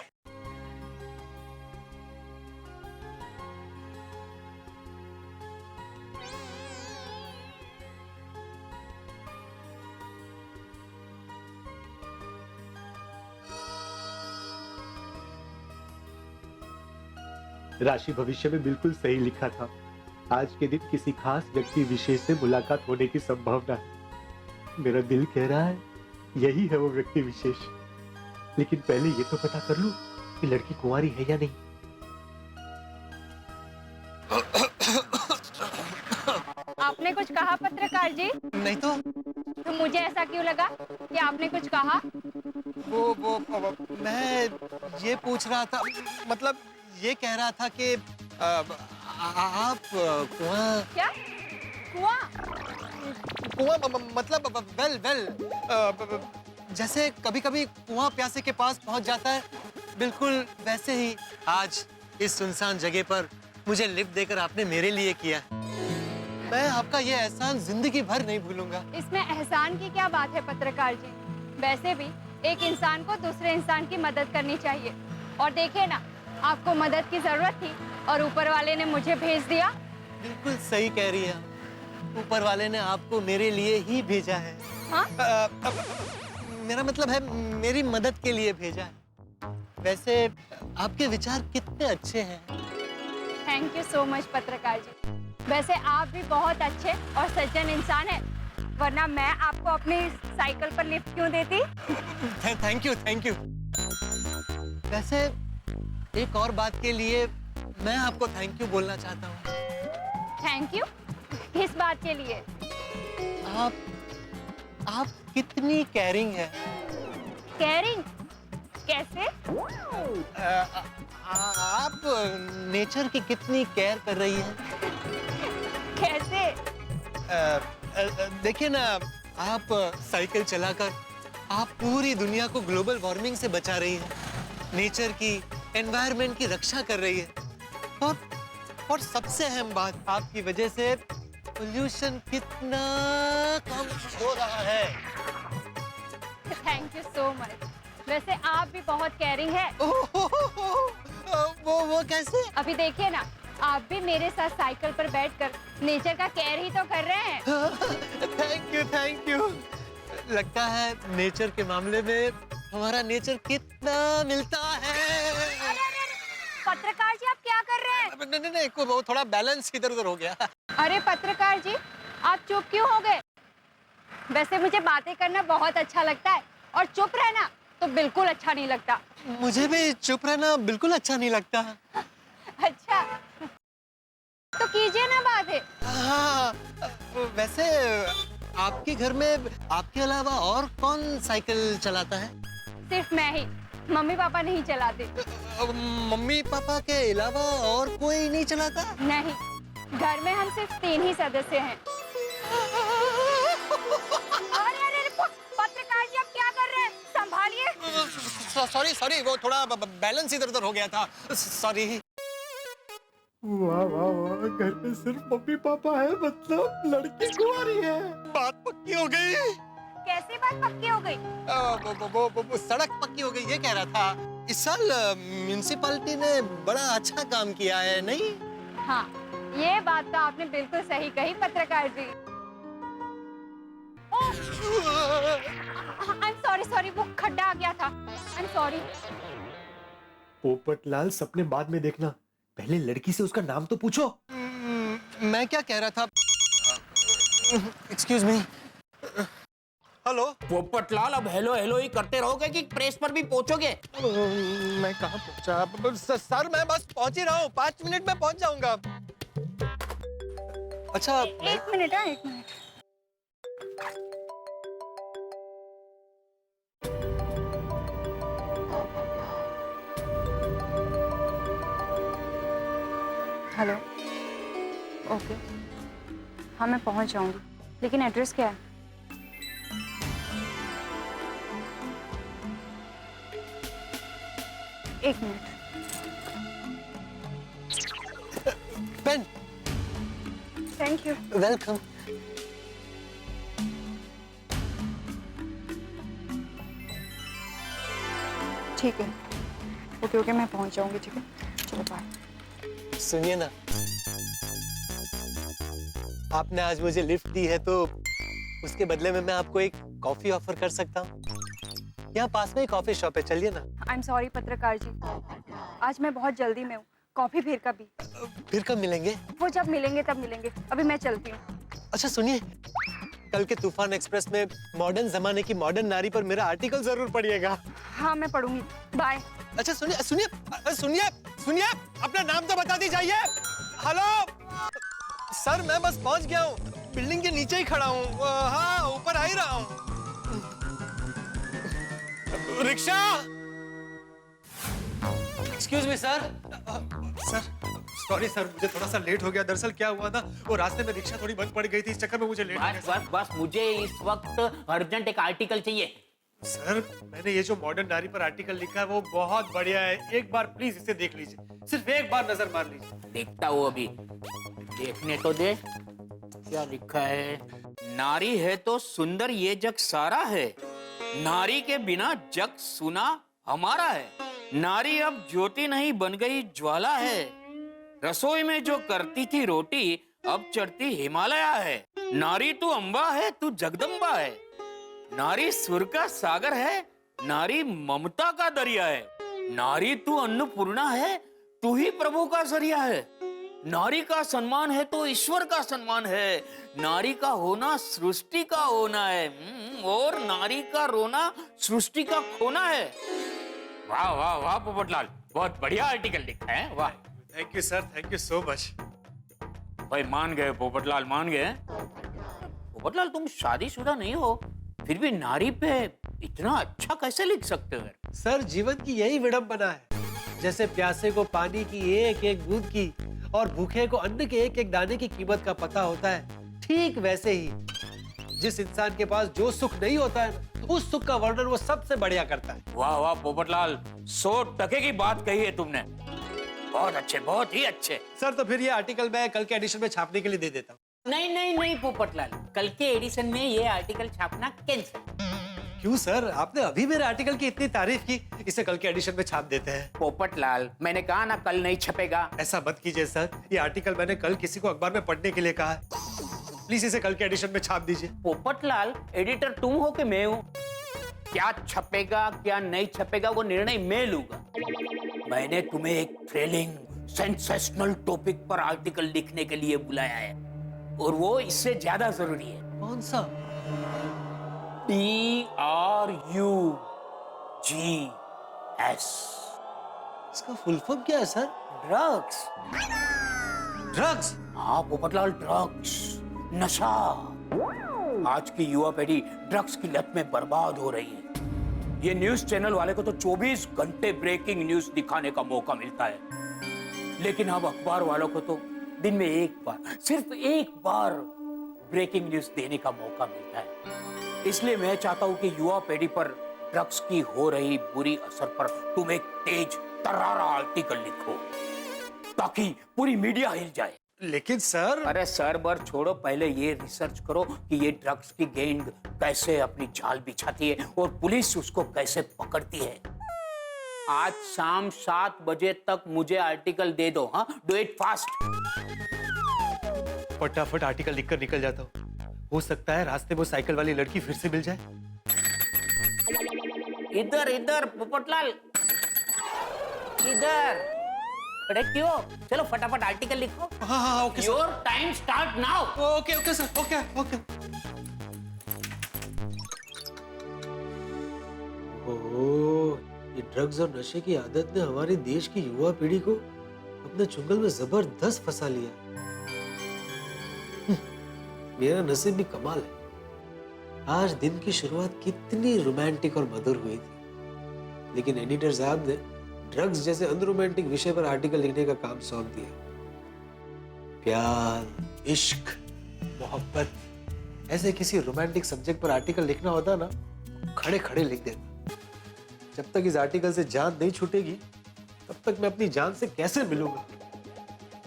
राशि भविष्य में बिल्कुल सही लिखा था। आज के दिन किसी खास व्यक्ति विशेष से मुलाकात होने की संभावना है। मेरा दिल कह रहा है यही है वो व्यक्ति विशेष, लेकिन पहले ये तो पता कर लूं कि लड़की कुंवारी है या नहीं। आपने कुछ कहा पत्रकार जी? नहीं तो मुझे ऐसा क्यों लगा कि आपने कुछ कहा? वो मैं ये पूछ रहा था, मतलब ये कह रहा था कि आप कुआं। क्या? कुआं? कुआं मतलब वेल जैसे कभी कभी कुआं प्यासे के पास पहुंच जाता है, बिल्कुल वैसे ही आज इस सुनसान जगह पर मुझे लिफ्ट देकर आपने मेरे लिए किया। मैं आपका ये एहसान जिंदगी भर नहीं भूलूंगा। इसमें एहसान की क्या बात है पत्रकार जी? वैसे भी एक इंसान को दूसरे इंसान की मदद करनी चाहिए, और देखिए ना, आपको मदद की जरूरत थी और ऊपर वाले ने मुझे भेज दिया। बिल्कुल सही कह रही है, ऊपर वाले ने आपको मेरे लिए ही भेजा है। हाँ? मेरा मतलब है मेरी मदद के लिए भेजा है। वैसे आपके विचार कितने अच्छे हैं। थैंक यू सो मच पत्रकार जी। वैसे आप भी बहुत अच्छे और सज्जन इंसान हैं, वरना मैं आपको अपनी साइकिल पर लिफ्ट क्यों देती? Thank you. वैसे एक और बात के लिए मैं आपको थैंक यू बोलना चाहता हूँ। Thank you? किस बात के लिए? आप कितनी केयरिंग है। केयरिंग? कैसे? आप नेचर की कितनी केयर कर रही हैं। कैसे? देखिए ना, आप साइकिल चलाकर आप पूरी दुनिया को ग्लोबल वार्मिंग से बचा रही हैं, नेचर की, एनवायरनमेंट की रक्षा कर रही है, और सबसे अहम बात, आपकी वजह से पोल्यूशन कितना कम हो रहा है। Thank you so much. वैसे आप भी बहुत केयरिंग है। वो कैसे? अभी देखिए ना, आप भी मेरे साथ साइकिल पर बैठकर नेचर का केयर ही तो कर रहे हैं। Thank you. लगता है नेचर के मामले में हमारा नेचर कितना मिलता है। अरे, पत्रकार जी आप क्या कर रहे हैं? नहीं, वो थोड़ा बैलेंस इधर उधर हो गया। अरे पत्रकार जी, आप चुप क्यों हो गए? वैसे मुझे बातें करना बहुत अच्छा लगता है, और चुप रहना तो बिल्कुल अच्छा नहीं लगता। मुझे भी चुप रहना बिल्कुल अच्छा नहीं लगता। अच्छा, तो कीजिए ना बातें। हाँ, वैसे आपके घर में आपके अलावा और कौन साइकिल चलाता है? सिर्फ मैं ही, मम्मी पापा नहीं चलाते। मम्मी पापा के अलावा और कोई नहीं चलाता? नहीं, घर में हम सिर्फ 3 ही सदस्य हैं। अरे, पत्रकार जी आप क्या कर रहे हैं? संभालिए। सॉरी, वो थोड़ा बैलेंस इधर उधर हो गया था, सॉरी। वाह, घर में सिर्फ मम्मी पापा है, मतलब लड़की कुंवारी है। बात पक्की हो गई। कैसे बात पक्की हो गई? वो सड़क पक्की हो गई, ये कह रहा था। इस साल म्यूनिसिपैलिटी ने बड़ा अच्छा काम किया है, नहीं? हाँ, ये बात तो आपने बिल्कुल सही कही पत्रकार जी। आई एम सॉरी, वो खड्डा आ गया था। I am sorry. पोपटलाल, सपने बाद में देखना, पहले लड़की से उसका नाम तो पूछो। मैं क्या कह रहा था? Excuse me. हेलो पोपटलाल, अब हेलो हेलो ही करते रहोगे कि प्रेस पर भी पहुंचोगे? मैं कहाँ पहुंचा? सर मैं बस पहुंच ही रहा हूँ, 5 मिनट में पहुंच जाऊंगा। अच्छा, एक मिनट। हेलो। ओके, हाँ मैं पहुंच जाऊंगी, लेकिन एड्रेस क्या है? एक minute. Pen. Thank you. Welcome. ठीक है, ओके मैं पहुंच जाऊंगी। ठीक है, चलो बाय। सुनिए ना, आपने आज मुझे लिफ्ट दी है तो उसके बदले में मैं आपको एक कॉफी ऑफर कर सकता हूँ। यहाँ पास में ही कॉफी शॉप है, चलिए ना। आई एम सॉरी पत्रकार जी, आज मैं बहुत जल्दी में हूँ। कॉफी फिर कभी। फिर कब मिलेंगे? वो जब मिलेंगे तब मिलेंगे, अभी मैं चलती हूँ। अच्छा सुनिए, कल के तूफान एक्सप्रेस में मॉडर्न जमाने की मॉडर्न नारी पर मेरा आर्टिकल जरूर पढ़िएगा। हाँ मैं पढ़ूंगी। बाय। अच्छा सुनिए, अपना नाम तो बता दी जाइए। हेलो सर, मैं बस पहुंच गया हूँ, बिल्डिंग के नीचे ही खड़ा हूँ। हाँ, ऊपर आ ही रहा हूँ। Rickshaw. Excuse me sir. Sorry sir, मुझे थोड़ा सा लेट हो गया। दरअसल क्या हुआ ना, वो रास्ते में रिक्शा थोड़ी बंद पड़ गई थी, इस चक्कर में मुझे लेट हो गया। बस मुझे इस वक्त अर्जेंट एक आर्टिकल चाहिए। सर, मैंने ये जो मॉडर्न नारी पर आर्टिकल लिखा है वो बहुत बढ़िया है। एक बार प्लीज इसे देख लीजिए, सिर्फ एक बार नजर मार लीजिए। देखता हूँ, अभी देखने तो दे। क्या लिखा है? नारी है तो सुंदर ये जग सारा है, नारी के बिना जग सुना हमारा है। नारी अब ज्योति नहीं बन गई ज्वाला है, रसोई में जो करती थी रोटी अब चढ़ती हिमालय है। नारी तू अंबा है, तू जगदम्बा है, नारी सुर का सागर है, नारी ममता का दरिया है। नारी तू अन्नपूर्णा है, तू ही प्रभु का जरिया है। नारी का सम्मान है तो ईश्वर का सम्मान है, नारी का होना सृष्टि का होना है, और नारी का रोना सृष्टि का खोना है। वाह वाह वाह पोपटलाल, बहुत बढ़िया आर्टिकल लिखा है। वाह, thank you sir, thank you so much. भाई मान गए पोपटलाल, मान गए। पोपटलाल, तुम शादीशुदा नहीं हो, फिर भी नारी पे इतना अच्छा कैसे लिख सकते हो? सर, जीवन की यही विडंबना है। जैसे प्यासे को पानी की एक एक बूंद की और भूखे को अन्न के एक एक दाने की कीमत का पता होता है, ठीक वैसे ही जिस इंसान के पास जो सुख नहीं होता है, उस सुख का वर्णन वो सबसे बढ़िया करता है। वाह वाह पोपटलाल, 100% की बात कही है तुमने। बहुत अच्छे, बहुत ही अच्छे। सर, तो फिर ये आर्टिकल मैं कल के एडिशन में छापने के लिए दे देता हूँ। नहीं पोपटलाल, कल के एडिशन में ये आर्टिकल छापना कैंसिल। क्यों सर, आपने अभी मेरे आर्टिकल की इतनी तारीफ की, इसे कल के एडिशन में छाप देते हैं। पोपटलाल, मैंने कहा ना कल नहीं छपेगा। ऐसा मत कीजिए सर, ये आर्टिकल मैंने कल किसी को अखबार में पढ़ने के लिए कहा है। प्लीज इसे कल के एडिशन में छाप दीजिए। पोपटलाल, एडिटर तुम हो कि मैं हूँ? क्या छपेगा क्या नहीं छपेगा वो निर्णय मैं लूंगा। मैंने तुम्हें एक थ्रिलिंग सेंसेशनल टॉपिक पर आर्टिकल लिखने के लिए बुलाया है, और वो इससे ज्यादा जरूरी है। कौन सा? DRUGS। इसका फुल फॉर्म क्या है सर? ड्रग्स। ड्रग्स? हाँ पोपटलाल, ड्रग्स, नशा। आज की युवा पीढ़ी ड्रग्स की लत में बर्बाद हो रही है। ये न्यूज चैनल वाले को तो 24 घंटे ब्रेकिंग न्यूज दिखाने का मौका मिलता है, लेकिन अब अखबार वालों को तो दिन में एक बार, सिर्फ एक बार ब्रेकिंग न्यूज देने का मौका मिलता है। इसलिए मैं चाहता हूं कि युवा पीढ़ी पर ड्रग्स की हो रही बुरी असर पर तुम एक तेज तर्रारा आर्टिकल लिखो, ताकि पूरी मीडिया हिल जाए। लेकिन सर। अरे सर बर छोड़ो, पहले ये रिसर्च करो कि ये ड्रग्स की गैंग कैसे अपनी जाल बिछाती है और पुलिस उसको कैसे पकड़ती है। आज शाम 7 बजे तक मुझे आर्टिकल दे दो। हाँ, डू इट फास्ट। फटाफट आर्टिकल लिखकर निकल जाता हूँ। हो सकता है रास्ते में वो साइकिल वाली लड़की फिर से मिल जाए। इधर इधर पोपटलाल, इधर खड़े क्यों? चलो फटाफट आर्टिकल लिखो। हाँ हाँ okay. Your time start now. Okay okay sir, okay okay. Oh, ये ड्रग्स और नशे की आदत ने हमारे देश की युवा पीढ़ी को अपने चुंगल में जबरदस्त फंसा लिया। मेरा नसीब भी कमाल है। आज दिन की शुरुआत कितनी रोमांटिक और मधुर हुई थी, लेकिन एडिटर साहब ने ड्रग्स जैसे अनरोमांटिक विषय पर आर्टिकल लिखने का काम सौंप दिया। प्यार, इश्क, मोहब्बत, ऐसे किसी रोमांटिक सब्जेक्ट पर आर्टिकल लिखना होता ना, खड़े खड़े लिख देता। जब तक इस आर्टिकल से जान नहीं छूटेगी, तब तक मैं अपनी जान से कैसे मिलूंगा?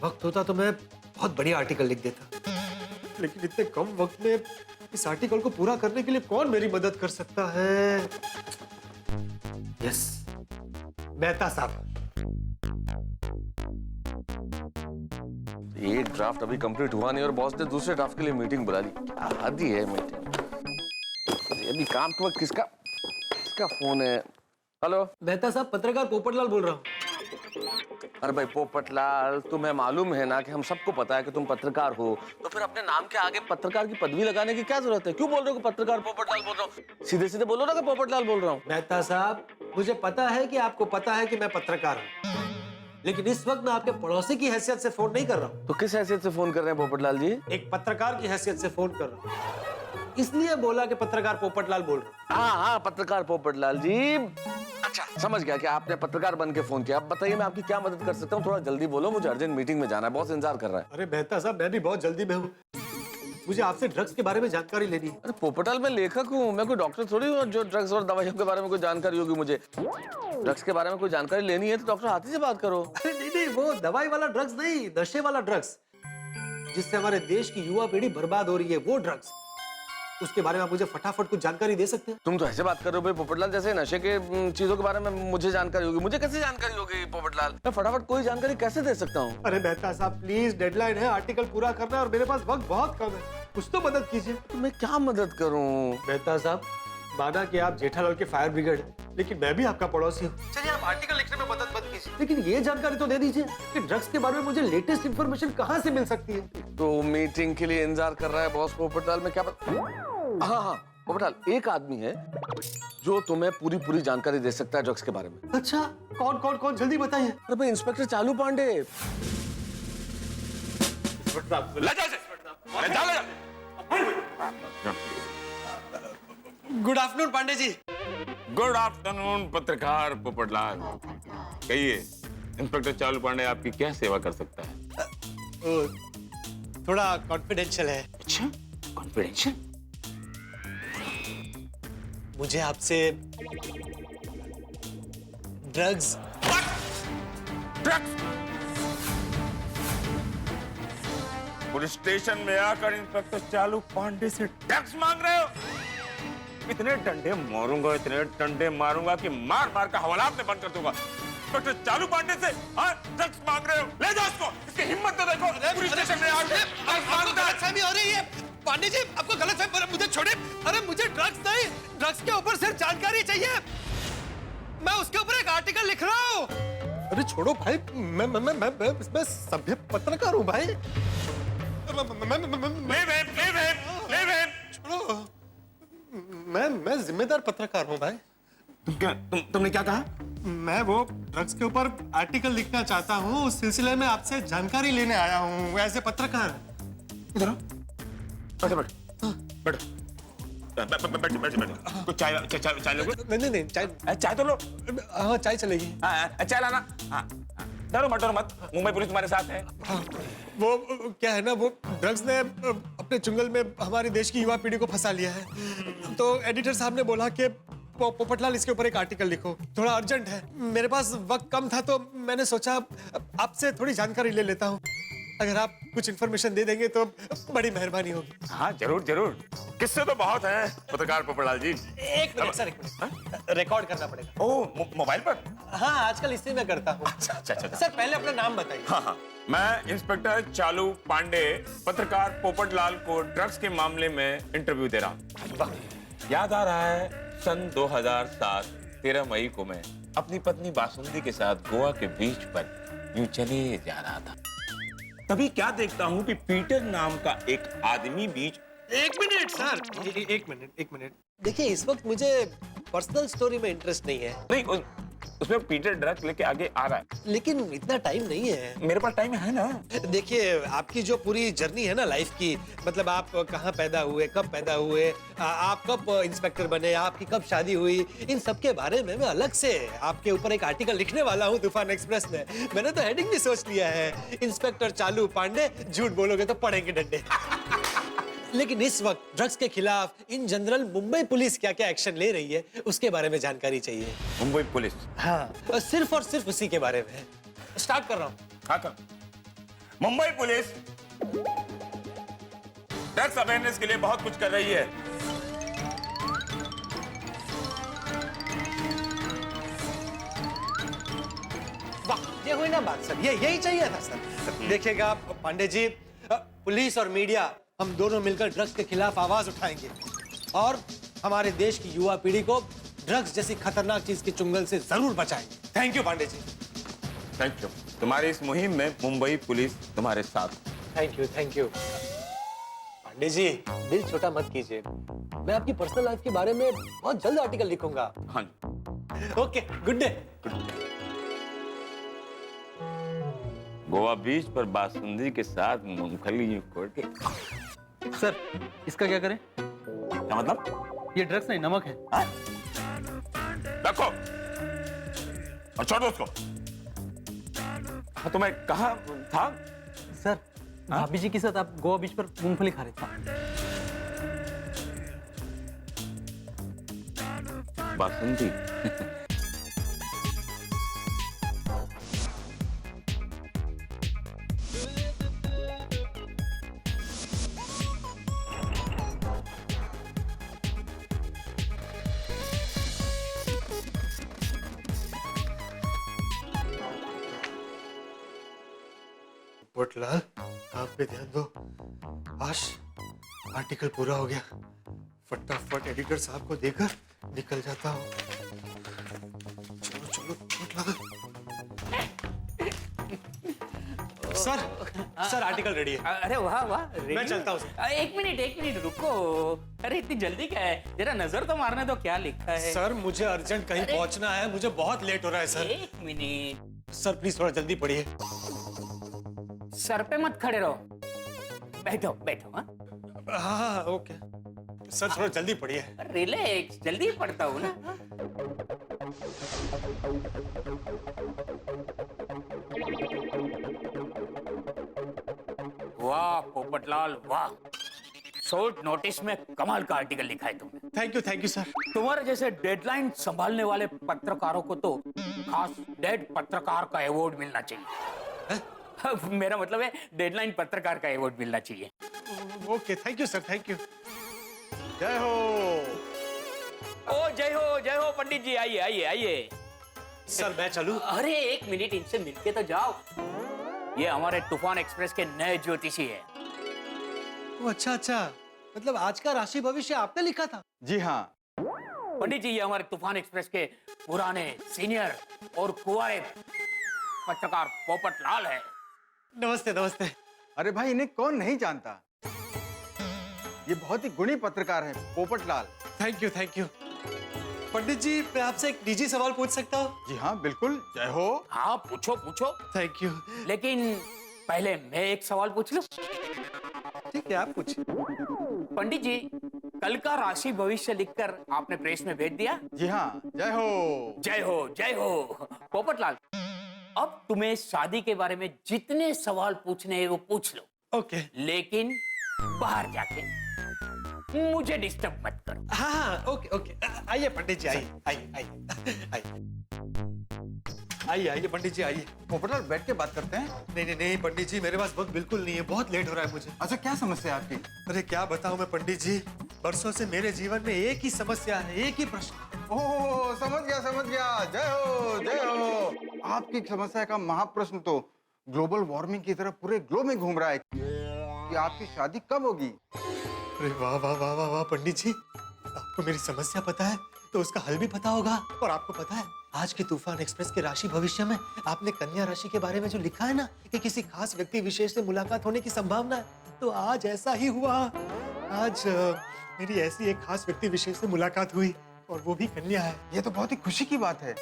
वक्त होता तो मैं बहुत बढ़िया आर्टिकल लिख देता, लेकिन इतने कम वक्त में इस आर्टिकल को पूरा करने के लिए कौन मेरी मदद कर सकता है? यस, मेहता साहब। ये ड्राफ्ट अभी कंप्लीट हुआ नहीं और बॉस ने दूसरे ड्राफ्ट के लिए मीटिंग बुला ली। क्या हद ही है मीटिंग। अभी काम के वक्त किसका फोन है? हेलो मेहता साहब, पत्रकार पोपटलाल बोल रहा हूँ। अरे भाई पोपटलाल, तुम्हें मालूम है ना कि हम सबको पता है कि तुम पत्रकार हो, तो फिर अपने नाम के आगे पत्रकार की पदवी लगाने की क्या जरूरत है? क्यों बोल रहे हो कि पत्रकार पोपटलाल बोल रहा हूँ? सीधे सीधे बोलो ना कि पोपटलाल बोल रहा हूँ। मेहता साहब, मुझे पता है कि आपको पता है कि मैं पत्रकार हूँ, लेकिन इस वक्त मैं आपके पड़ोसी की हैसियत से फोन नहीं कर रहा हूँ। तो किस हैसियत से फोन कर रहे हैं पोपटलाल जी? एक पत्रकार की हैसियत से फोन कर रहा हूँ, इसलिए बोला कि पत्रकार पोपटलाल बोल रहा हूँ। हाँ हाँ, पत्रकार पोपटलाल जी। अच्छा, समझ गया कि आपने पत्रकार बन के फोन किया। अब बताइए मैं आपकी क्या मदद कर सकता हूँ? थोड़ा जल्दी बोलो, मुझे अर्जेंट मीटिंग में जाना है, बॉस इंतजार कर रहा है। अरे मेहता साहब, मैं भी बहुत जल्दी में हूँ। मुझे आपसे ड्रग्स के बारे में जानकारी लेनी है। अरे पोपटलाल, मैं लेखक हूँ, मैं कोई डॉक्टर थोड़ी हूँ जो ड्रग्स और दवाइयों के बारे में कोई जानकारी होगी मुझे। ड्रग्स के बारे में कोई जानकारी लेनी है तो डॉक्टर हाथी से बात करो। अरे नहीं, वो दवाई वाला ड्रग्स नहीं, नशे वाला ड्रग्स, जिससे हमारे देश की युवा पीढ़ी बर्बाद हो रही है, वो ड्रग्स। उसके बारे में आप मुझे फटाफट कुछ जानकारी दे सकते हैं? तुम तो ऐसे बात कर रहे हो भाई पोपटलाल, जैसे नशे के चीजों के बारे में मुझे जानकारी होगी। मुझे कैसे जानकारी होगी पोपटलाल? मैं फटाफट कोई जानकारी कैसे दे सकता हूँ? अरे मेहता साहब प्लीज, डेडलाइन है, आर्टिकल पूरा करना है और मेरे पास वक्त बहुत कम है, कुछ तो मदद कीजिए। तो मैं क्या मदद करूँ? मेहता साहब, माना कि आप जेठालाल के फायर ब्रिगेड, लेकिन मैं भी आपका पड़ोसी हूँ। चलिए आप आर्टिकल लिखने में मदद मत कीजिए, लेकिन ये जानकारी तो दे दीजिए कि ड्रग्स के बारे में मुझे लेटेस्ट इंफॉर्मेशन कहाँ से मिल सकती है। तो मीटिंग के लिए इंतजार कर रहा है बॉस पोपटलाल, में क्या हाँ हाँ पोपटलाल, एक आदमी है जो तुम्हें पूरी जानकारी दे सकता है ड्रग्स के बारे में। अच्छा, कौन? जल्दी बताइए। अरे भाई, इंस्पेक्टर चालू Pandey. Good afternoon Pandey ji. Good afternoon पत्रकार पोपटलाल। कहिए इंस्पेक्टर चालू पांडे आपकी क्या सेवा कर सकता है? थोड़ा कॉन्फिडेंशियल है। अच्छा, कॉन्फिडेंशियल? मुझे आपसे ड्रग्स पुलिस स्टेशन में आकर इंस्पेक्टर चालू पांडे से ड्रग्स मांग रहे हो? इतने डंडे मारूंगा, इतने डंडे मारूंगा कि मार मार का हवालात में बंद कर दूंगा। इंस्पेक्टर चालू पांडे से ड्रग्स मांग रहे हो? ले जाओ इसको, इसकी हिम्मत तो देखो। पुलिस स्टेशन में आकर गलतफहमी हो रही है। पांडे जी, आपको गलतफहमी, मुझे छोड़े। अरे मुझे ड्रग्स नहीं, ड्रग्स के ऊपर सिर्फ जानकारी चाहिए। मैं उसके ऊपर एक आर्टिकल लिख रहा हूँ। अरे छोड़ो भाई, मैं सभ्य पत्रकार हूँ भाई। छोड़ो, मैं जिम्मेदार पत्रकार हूँ भाई। तुमने क्या कहा? मैं वो ड्रग्स के ऊपर आर्टिकल लिखना चाहता हूँ, उस सिलसिले में आपसे जानकारी लेने आया हूँ एज ए पत्रकार। इधर आओ। बैठो। कुछ चाय लोगे? नहीं, चाय तो लो। हाँ, चाय चलेगी। चाय लाना। हाँ, डरो मत, मुंबई पुलिस तुम्हारे साथ है। हाँ, वो क्या है ना, वो ड्रग्स ने अपने चुंगल में हमारे देश की युवा पीढ़ी को फंसा लिया है। तो एडिटर साहब ने बोला कि पोपटलाल इसके ऊपर एक आर्टिकल लिखो, थोड़ा अर्जेंट है। मेरे पास वक्त कम था तो मैंने सोचा आपसे थोड़ी जानकारी ले लेता हूँ। अगर आप कुछ इन्फॉर्मेशन दे देंगे तो बड़ी मेहरबानी होगी। हाँ जरूर जरूर, किससे तो बहुत है पत्रकार पोपटलाल जी। एक मिनट सर, एक मिनट, रिकॉर्ड करना पड़ेगा। ओ मोबाइल पर? हाँ आजकल इसी में करता हूँ। अच्छा अच्छा अच्छा सर पहले अपना नाम बताइए। हाँ हाँ, मैं इंस्पेक्टर चालू पांडे पत्रकार पोपटलाल को ड्रग्स के मामले में इंटरव्यू दे रहा हूँ। याद आ रहा है सन 2007 13 मई को मैं अपनी पत्नी बासुंदी के साथ गोवा के बीच पर यूं चले जा रहा था। तभी क्या देखता हूँ कि पीटर नाम का एक आदमी बीच। एक मिनट सर, एक मिनट। देखिए इस वक्त मुझे पर्सनल स्टोरी में इंटरेस्ट नहीं है। नहीं, उसमें पीटर ड्रग्स लेके आगे आ रहा है। लेकिन इतना टाइम नहीं है। मेरे पास टाइम है ना। देखिए आपकी जो पूरी जर्नी है ना लाइफ की, मतलब आप कहाँ पैदा हुए, कब पैदा हुए, आप कब इंस्पेक्टर बने, आपकी कब शादी हुई, इन सब के बारे में मैं अलग से आपके ऊपर एक आर्टिकल लिखने वाला हूँ तूफान एक्सप्रेस में। मैंने तो हेडिंग भी सोच लिया है, इंस्पेक्टर चालू पांडे झूठ बोलोगे तो पड़ेंगे डंडे। लेकिन इस वक्त ड्रग्स के खिलाफ इन जनरल मुंबई पुलिस क्या क्या एक्शन ले रही है उसके बारे में जानकारी चाहिए। मुंबई पुलिस? हाँ, सिर्फ और सिर्फ उसी के बारे में। स्टार्ट कर रहा हूँ। हाँ कर। मुंबई पुलिस ड्रग्स अवेयरनेस के लिए बहुत कुछ कर रही है। वाह, ये हुई ना बात सर, ये यही चाहिए था सर। देखिएगा पांडे जी, पुलिस और मीडिया हम दोनों मिलकर ड्रग्स के खिलाफ आवाज उठाएंगे और हमारे देश की युवा पीढ़ी को ड्रग्स जैसी खतरनाक चीज के चुंगल से जरूर बचाएंगे। Thank you Pandey ji. Thank you. तुम्हारी इस मुहिम में मुंबई पुलिस तुम्हारे साथ। थैंक यू पांडे जी, दिल छोटा मत कीजिए। मैं आपकी पर्सनल लाइफ के बारे में बहुत जल्द आर्टिकल लिखूंगा। हाँ। Okay, good day. Goa beach पर बासुंदी के साथ मूंगफली कोट के। सर इसका क्या करें? क्या मतलब? ये ड्रग्स नहीं, नमक है। रखो और छोड़ दो उसको। हाँ, तो मैं कहाँ था? सर भाभी जी के साथ आप गोवा बीच पर मूंगफली खा रहे थे। बासुंदी। पोपटलाल, आप पे ध्यान दो। आश, आर्टिकल पूरा हो गया। फटाफट एडिटर साहब को देकर निकल जाता हूँ। चलो चलो पोपटलाल। सर आर्टिकल रेडी है। अरे वाह वाह, मैं चलता हूँ। एक मिनट रुको। अरे इतनी जल्दी क्या है, जरा नजर तो मारने दो क्या लिखा है। सर मुझे अर्जेंट कहीं पहुंचना है, मुझे बहुत लेट हो रहा है सर। एक मिनट। सर प्लीज थोड़ा जल्दी पढ़िए। सर पे मत खड़े रहो, बैठो बैठो। हाँ ओके सर, थोड़ा जल्दी पढ़िए। रिलैक्स, जल्दी पढ़ता हूँ ना। वाह पोपटलाल वाह, शॉर्ट नोटिस में कमाल का आर्टिकल लिखा है तुमने। Thank you sir. तुम्हारे जैसे डेडलाइन संभालने वाले पत्रकारों को तो खास डेड पत्रकार का अवार्ड मिलना चाहिए। मेरा मतलब है डेडलाइन पत्रकार का अवार्ड मिलना चाहिए। Okay thank you sir, thank you. जय हो। ओ जय हो पंडित जी, आइए आइए आइए। सर मैं चलूं? अरे एक मिनट, इनसे मिलके तो जाओ। ये हमारे तूफान एक्सप्रेस के नए ज्योतिषी है। अच्छा, मतलब आज का राशि भविष्य आपने लिखा था? जी हाँ पंडित जी, ये हमारे तूफान एक्सप्रेस के पुराने सीनियर और कुंवारे पत्रकार पोपटलाल है। नमस्ते नमस्ते। अरे भाई, इन्हें कौन नहीं जानता, ये बहुत ही गुणी पत्रकार है पोपटलाल। Thank you. पंडित जी मैं आपसे एक निजी सवाल पूछ सकता हूँ? जी हाँ बिल्कुल, जय हो। हाँ पूछो। Thank you. लेकिन पहले मैं एक सवाल पूछ लूं? ठीक है आप पूछिए। पंडित जी, कल का राशि भविष्य लिखकर आपने प्रेस में भेज दिया? जी हाँ, जय हो। पोपटलाल, अब तुम्हें शादी के बारे में जितने सवाल पूछने हैं वो पूछ लो। ओके। लेकिन बाहर जाके मुझे डिस्टर्ब मत करो। हाँ ओके। आइए पंडित जी, आइए। आइए आइए पंडित जी आइए। पोपटलाल बैठ के बात करते हैं। नहीं नहीं नहीं पंडित जी, मेरे पास वक्त बिल्कुल नहीं है, बहुत लेट हो रहा है मुझे। अच्छा क्या समस्या है आपकी? अरे क्या बताऊं मैं पंडित जी, बरसों से मेरे जीवन में एक ही समस्या है, एक ही प्रश्न। ओह समझ गया समझ गया। जय हो जय हो। आपकी समस्या का महाप्रश्न तो ग्लोबल वार्मिंग की तरह पूरे ग्लोब में घूम रहा है कि आपकी शादी कब होगी। अरे वाह वाह वाह वाह वाह पंडित जी, आपको मेरी समस्या पता है तो उसका हल भी पता होगा। और आपको पता है आज के तूफान एक्सप्रेस के राशि भविष्य में आपने कन्या राशि के बारे में जो लिखा है ना कि किसी खास व्यक्ति विशेष से मुलाकात होने की संभावना है, तो आज ऐसा ही हुआ। आज मेरी ऐसी एक खास व्यक्ति विशेष से मुलाकात हुई और वो भी कन्या है। ये तो बहुत ही खुशी की बात है।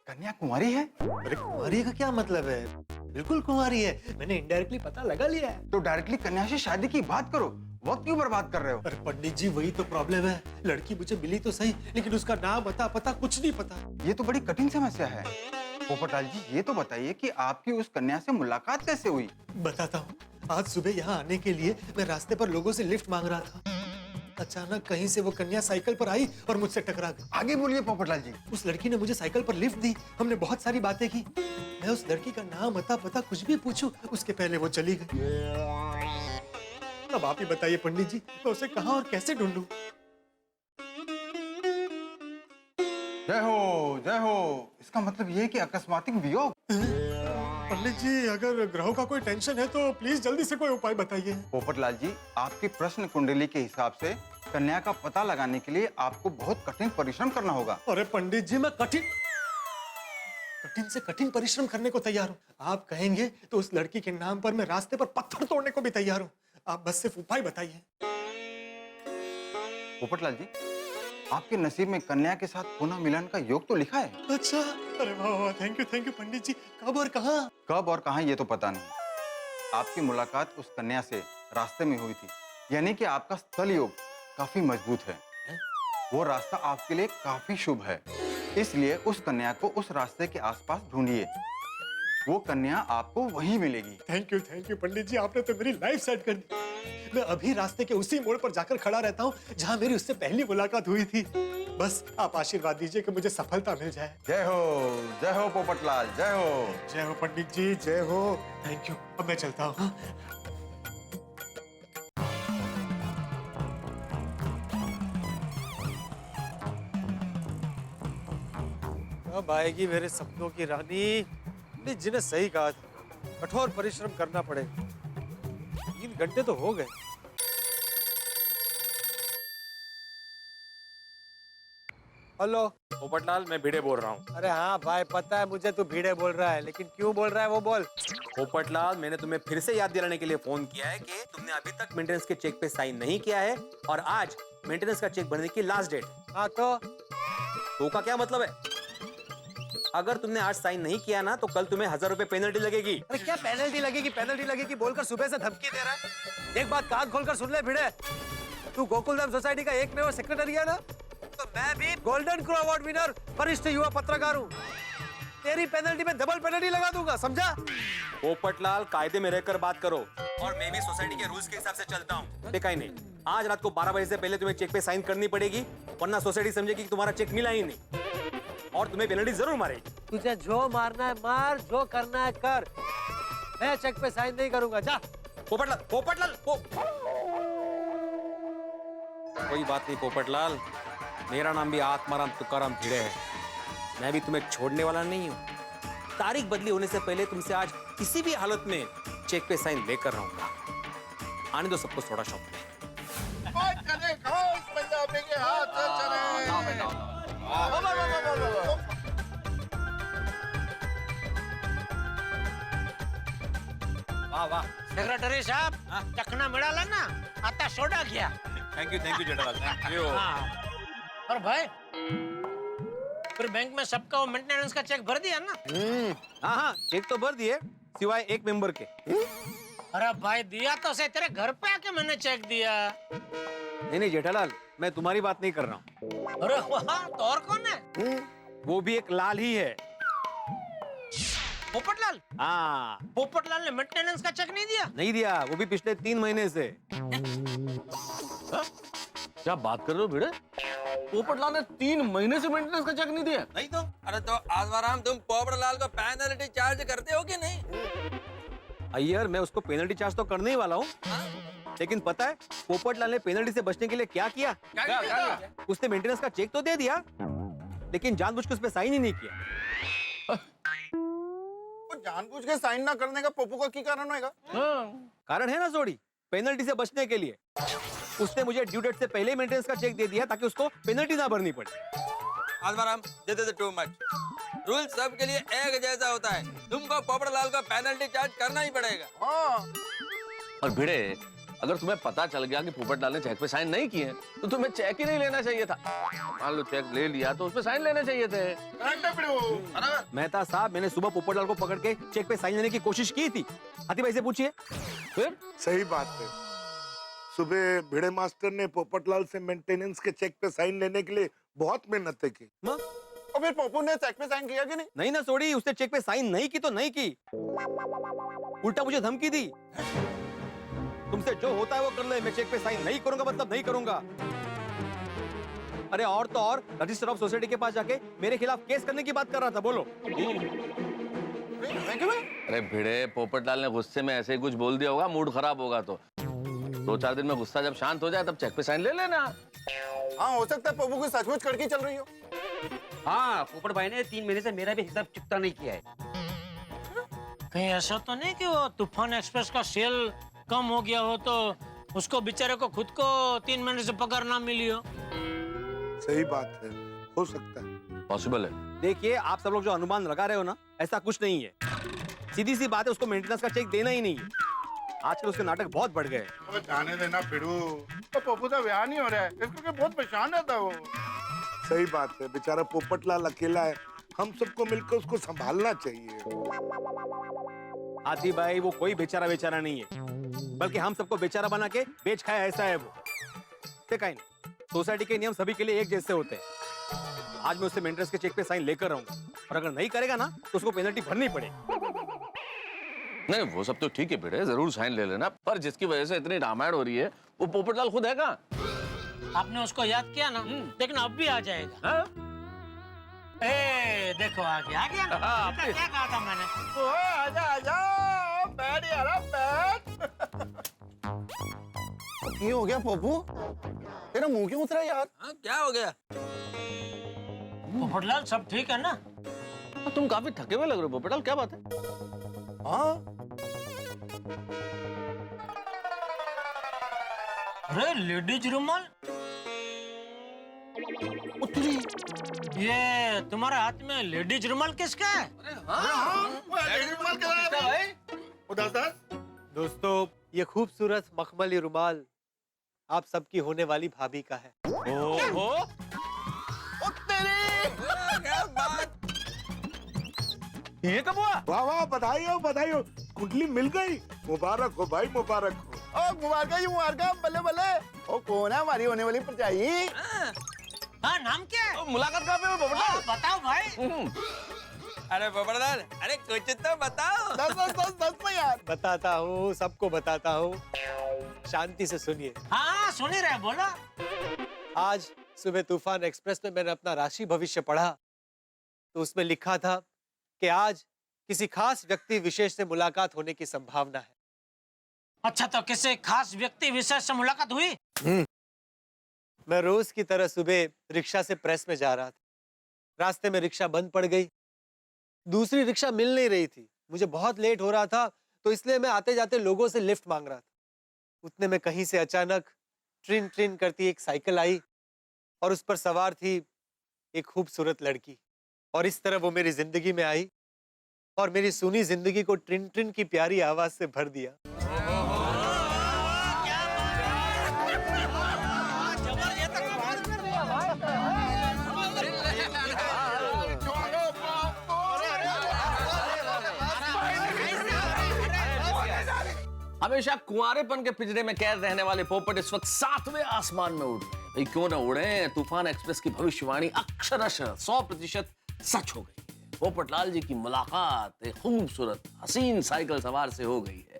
कन्या कुंवारी है? अरे कुंवारी का क्या मतलब है, बिल्कुल कुंवारी है, मैंने इनडायरेक्टली पता लगा लिया है। तो डायरेक्टली कन्या से शादी की बात करो, वक्त क्यों बर्बाद कर रहे हो? अरे पंडित जी वही तो प्रॉब्लम है, लड़की मुझे मिली तो सही लेकिन उसका नाम पता कुछ नहीं पता। ये तो बड़ी कठिन समस्या है। पोपटलाल जी ये तो बताइए कि आपकी उस कन्या से मुलाकात कैसे हुई? बताता हूँ। आज सुबह यहाँ आने के लिए मैं रास्ते पर लोगों से लिफ्ट मांग रहा था, अचानक कहीं से वो कन्या साइकिल पर आई और मुझसे टकरा गई। आगे बोलिए पोपटलाल जी। उस लड़की ने मुझे साइकिल पर लिफ्ट दी, हमने बहुत सारी बातें की। मैं उस लड़की का नाम पता कुछ भी पूछूं उसके पहले वो चली गई। अब आप ही बताइए पंडित जी, मैं उसे कहाँ और कैसे ढूंढूं? जय हो। इसका मतलब ये है कि अकस्मातिक वियोग। पंडित जी अगर ग्रहों का कोई टेंशन है तो प्लीज जल्दी से कोई उपाय बताइए। पोपटलाल जी आपकी प्रश्न कुंडली के हिसाब से कन्या का पता लगाने के लिए आपको बहुत कठिन परिश्रम करना होगा। अरे पंडित जी मैं कठिन से कठिन परिश्रम करने को तैयार हूँ। आप कहेंगे तो उस लड़की के नाम पर मैं रास्ते पर पत्थर तोड़ने को भी तैयार हूँ। आप बस सिर्फ उपाय बताइए। पोपटलाल जी आपके नसीब में कन्या के साथ पुनः मिलन का योग तो लिखा है। अच्छा, अरे वाह वाह, थैंक यू पंडित जी। कब और कहाँ? कब और कहाँ ये तो पता नहीं। आपकी मुलाकात उस कन्या से रास्ते में हुई थी, यानी कि आपका स्थल योग काफी मजबूत है। वो रास्ता आपके लिए काफी शुभ है, इसलिए उस कन्या को उस रास्ते के आसपास ढूंढिए। वो कन्या आपको वहीं मिलेगी। थैंक यू पंडित जी, आपने तो मेरी लाइफ सेट कर दी। मैं अभी रास्ते के उसी मोड़ पर जाकर खड़ा रहता हूँ जहाँ मेरी उससे पहली मुलाकात हुई थी। बस आप आशीर्वाद दीजिए कि मुझे सफलता मिल जाए। जय हो पोपटलाल, जय हो पंडित जी, जय हो। थैंक यू, अब मैं चलता हूँ। कब आएगी मेरे सपनों की रानी? पंडित जी ने सही कहा था, कठोर परिश्रम करना पड़ेगा। 3 घंटे तो हो गए। हेलो पोपटलाल, मैं भिड़े बोल रहा हूँ। अरे हाँ भाई, पता है मुझे तू भिड़े बोल रहा है, लेकिन क्यों बोल रहा है वो बोल। पोपटलाल, मैंने तुम्हें फिर से याद दिलाने के लिए फोन किया है कि तुमने अभी तक मेंटेनेंस के चेक पे साइन नहीं किया है और आज मेंटेनेंस का चेक भरने की लास्ट डेट। हाँ तो का क्या मतलब है? अगर तुमने आज साइन नहीं किया ना तो कल तुम्हें 1000 रुपए पेनल्टी लगेगी। अरे क्या पेनल्टी लगेगी बोलकर सुबह से धमकी दे रहा है। एक बात कान खोलकर सुन ले भिड़े, तू गोकुलधाम सोसाइटी का एकमेव सेक्रेटरी है ना, तो मैं भी गोल्डन क्रो अवार्ड विनर वरिष्ठ युवा पत्रकार हूँ। तेरी पेनल्टी में डबल पेनल्टी लगा दूंगा, समझा? पोपटलाल, कायदे में रहकर बात करो और मैं भी सोसाइटी के रूल्स के हिसाब से चलता हूँ। देखा ही नहीं, आज रात को 12 बजे से पहले तुम्हें चेक पे साइन करनी पड़ेगी, वरना सोसाइटी समझेगी कि तुम्हारा चेक मिला ही नहीं और तुम्हें पेनल्टी जरूर मारेगी। तुझे जो मारना है मार, जो करना है कर, मैं चेक पे साइन नहीं करूंगा। जा। पोपटलाल कोई बात नहीं पोपटलाल, मेरा नाम भी आत्माराम तुकाराम भिड़े है। मैं भी तुम्हें छोड़ने वाला नहीं हूँ। तारीख बदली होने से पहले तुमसे आज किसी भी हालत में चेक पे साइन लेकर रहूंगा। आने दो सबको थोड़ा शौक में। वाह वाह सेक्रेटरी साहब, चखना मिळाला ना, आता सोडा घ्या। Thank you Jethalal, thank you. और भाई फिर बैंक में सबका वो मेंटेनेंस का चेक भर दिया ना? हाँ, चेक तो भर दिए, सिवाय एक मेंबर के। अरे भाई दिया तो सही, तेरे घर पे आके मैंने चेक दिया। नहीं जेठालाल, मैं तुम्हारी बात नहीं कर रहा हूँ। अरे वाह, तो और कौन है? वो भी एक लाल ही है। पोपटलाल? हाँ, पोपटलाल ने मेंटेनेंस का चेक नहीं दिया? नहीं दिया, वो भी पिछले 3 महीने से। क्या बात कर रहे हो भिड़े? पोपटलाल ने 3 महीने से मेंटेनेंस का चेक नहीं दिया। नहीं तो अरे तो आसवाराम तुम पोपटलाल को पेनल्टी चार्ज करते हो कि नहीं? अय्यर मैं उसको पेनल्टी चार्ज तो करने ही वाला हूँ, लेकिन पता है पोपटलाल ने पेनल्टी से बचने के लिए क्या किया? उसने मेंटेनेंस का चेक तो दे दिया, लेकिन जानबूझ के उस पे साइन ही नहीं किया। जानबूझ के साइन ना करने का पप्पू का क्या कारण होगा? कारण है ना जोड़ी, पेनल्टी से बचने के लिए उसने मुझे ड्यू डेट से पहले मेंटेनेंस का चेक दे दिया ताकि उसको पेनल्टी ना भरनी पड़े। Asvaram this is too much. Rule सब के लिए एक जैसा होता है, तुमको पोपटलाल को पेनल्टी चार्ज करना ही पड़ेगा। और भिड़े, अगर तुम्हें पता चल गया कि पोपटलाल ने चेक पे साइन नहीं किए तो तुम्हें चेक ही नहीं लेना चाहिए था। मान लो चेक ले लिया तो उसपे साइन लेने चाहिए थे। मेहता साहब, मैंने सुबह पोपटलाल को पकड़ के चेक पे साइन लेने की कोशिश की थी। हाथी भाई से पूछिए। फिर सही बात है, सुबह भिड़े मास्टर ने पोपटलाल से मेंटेनेंस के चेक पे साइन लेने के लिए बहुत मेहनत की। और फिर पप्पू ने चेक पे साइन किया कि नहीं? नहीं ना सोड़ी, उसने चेक पे साइन नहीं की तो नहीं की, उल्टा मुझे धमकी दी, तुमसे जो होता है वो कर ले, मैं चेक पे साइन नहीं करूंगा मतलब नहीं करूंगा। अरे और तो और रजिस्टर ऑफ सोसाइटी के पास जाके मेरे खिलाफ केस करने की बात कर रहा था। बोलो। अरे भिड़े, पोपटलाल ने गुस्से में ऐसे ही कुछ बोल दिया होगा, मूड खराब होगा तो 2-4 दिन में गुस्सा जब शांत हो जाए तब चेक पे साइन ले लेना। हाँ, हो सकता है पप्पू की सचमुच कड़की चल रही हो। हाँ, पोपट भाई ने 3 महीने से मेरा भी हिसाब चुकता नहीं किया है। कहीं ऐसा तो नहीं कि वो तूफान एक्सप्रेस का सेल कम हो गया हो तो उसको बेचारे को खुद को 3 महीने से पगार ना मिली हो? सही बात है, हो सकता है, पॉसिबल है। देखिए, आप सब लोग जो अनुमान लगा रहे हो ना, ऐसा कुछ नहीं है। सीधी सी बात है, उसको मेंटेनेंस का चेक देना ही नहीं है। आजकल उसके नाटक बहुत बढ़ गए। जाने देना फिरू, तो पप्पू का ब्याह नहीं हो रहा है, इसको बहुत परेशान रहता है वो। सही बात है, बेचारा पोपटलाल अकेला है, हम सबको मिलकर उसको संभालना चाहिए। हाथी भाई, वो कोई बेचारा बेचारा नहीं है, बल्कि हम सबको बेचारा बना के बेच खाया ऐसा है वो। देखा ही नहीं, सोसाइटी के नियम सभी के लिए एक जैसे होते हैं। आज मैं उससे मेंटेनेंस के चेक पे साइन लेकर रहूंगा, और अगर नहीं करेगा ना तो उसको पेनल्टी भरनी पड़ेगी। नहीं, वो सब तो ठीक है भिड़े, जरूर साइन ले लेना, पर जिसकी वजह से इतनी रामायण हो रही है वो पोपटलाल खुद है कहाँ? आपने उसको याद किया ना, लेकिन अब भी आ जाएगा। ए, देखो आ गया ना। क्या कहा था मैंने? आजा आजा, बैठ यार बैठ। ये हो गया पप्पू, तेरा मुंह क्यों उतरा यार? हाँ, क्या हो गया? पोपटलाल सब ठीक है ना? तुम काफी थके हुए लग रहे हो पोपटलाल, क्या बात है? हाँ, अरे लेडीज रुमाल, ये तुम्हारे हाथ में लेडीज रुमाल किसका है? दोस्तों, ये खूबसूरत मखमली रुमाल आप सबकी होने वाली भाभी का है। ये कब हुआ? वाह वाह, बधाई हो बधाई हो, कुंडली मिल गई, मुबारक हो भाई मुबारक हो। ओ मुबारक ही मुबारक, बल्ले बल्ले। ओ कौन है हमारी होने वाली परछाई? हाँ, नाम क्या है? मुलाकात कहाँ पे हुई पोपटलाल? बताओ भाई। अरे पोपटलाल, अरे कुछ तो बताओ। दस में यार। बताता हूँ, सबको बताता हूँ, शांति से सुनिए। हाँ, सुन ही रहे, बोला। आज सुबह तूफान एक्सप्रेस में मैंने अपना राशि भविष्य पढ़ा, तो उसमें लिखा था कि आज किसी खास व्यक्ति विशेष से मुलाकात होने की संभावना है। अच्छा, तो किसी खास व्यक्ति विशेष से मुलाकात हुई? मैं रोज की तरह सुबह रिक्शा से प्रेस में जा रहा था, रास्ते में रिक्शा बंद पड़ गई, दूसरी रिक्शा मिल नहीं रही थी, मुझे बहुत लेट हो रहा था, तो इसलिए मैं आते जाते लोगों से लिफ्ट मांग रहा था। उतने में कहीं से अचानक ट्रिन ट्रिन करती एक साइकिल आई और उस पर सवार थी एक खूबसूरत लड़की, और इस तरह वो मेरी जिंदगी में आई और मेरी सुनी जिंदगी को ट्रिन ट्रिन की प्यारी आवाज से भर दिया। हमेशा कुंवारेपन के पिंजरे में कैद रहने वाले पोपट इस वक्त 7वें आसमान में उड़ रहे हैं। भाई क्यों ना उड़े, तूफान एक्सप्रेस की भविष्यवाणी अक्षरशः 100% सच हो गई है। पोपटलाल जी की मुलाकात एक खूबसूरत हसीन साइकिल सवार से हो गई है,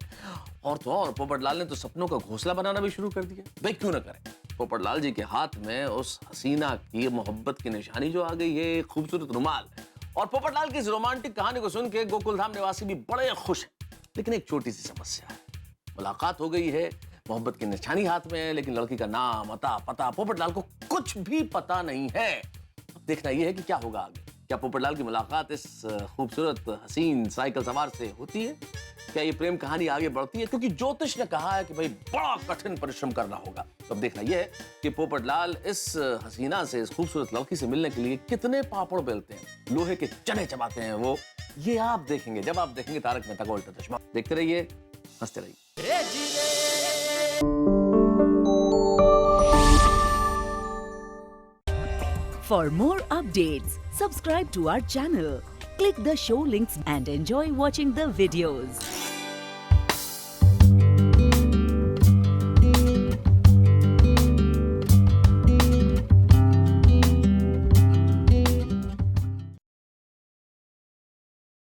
और तो और पोपटलाल ने तो सपनों का घोंसला बनाना भी शुरू कर दिया। भाई क्यों ना करें, पोपटलाल जी के हाथ में उस हसीना की मोहब्बत की निशानी जो आ गई है, खूबसूरत रुमाल। और पोपटलाल की इस रोमांटिक कहानी को सुन के गोकुलधाम निवासी भी बड़े खुश हैं। लेकिन एक छोटी सी समस्या है, मुलाकात हो गई है, मोहब्बत की निशानी हाथ में है, लेकिन लड़की का नाम, अता, पता पोपटलाल को कुछ भी पता नहीं है। अब देखना यह है कि क्या होगा आगे। क्या पोपटलाल की मुलाकात इस खूबसूरत हसीन साइकिल सवार से होती है? क्या ये प्रेम कहानी आगे बढ़ती है? क्योंकि ज्योतिष ने कहा है कि भाई बड़ा कठिन परिश्रम करना होगा। तो अब देखना यह है कि पोपटलाल इस हसीना से, इस खूबसूरत लड़की से मिलने के लिए कितने पापड़ बेलते हैं, लोहे के चने चबाते हैं वो। ये आप देखेंगे जब आप देखेंगे तारक मेहता का उल्टा चश्मा। देखते रहिए, हंसते रहिए। For more updates, subscribe to our channel, click the show links and enjoy watching the videos.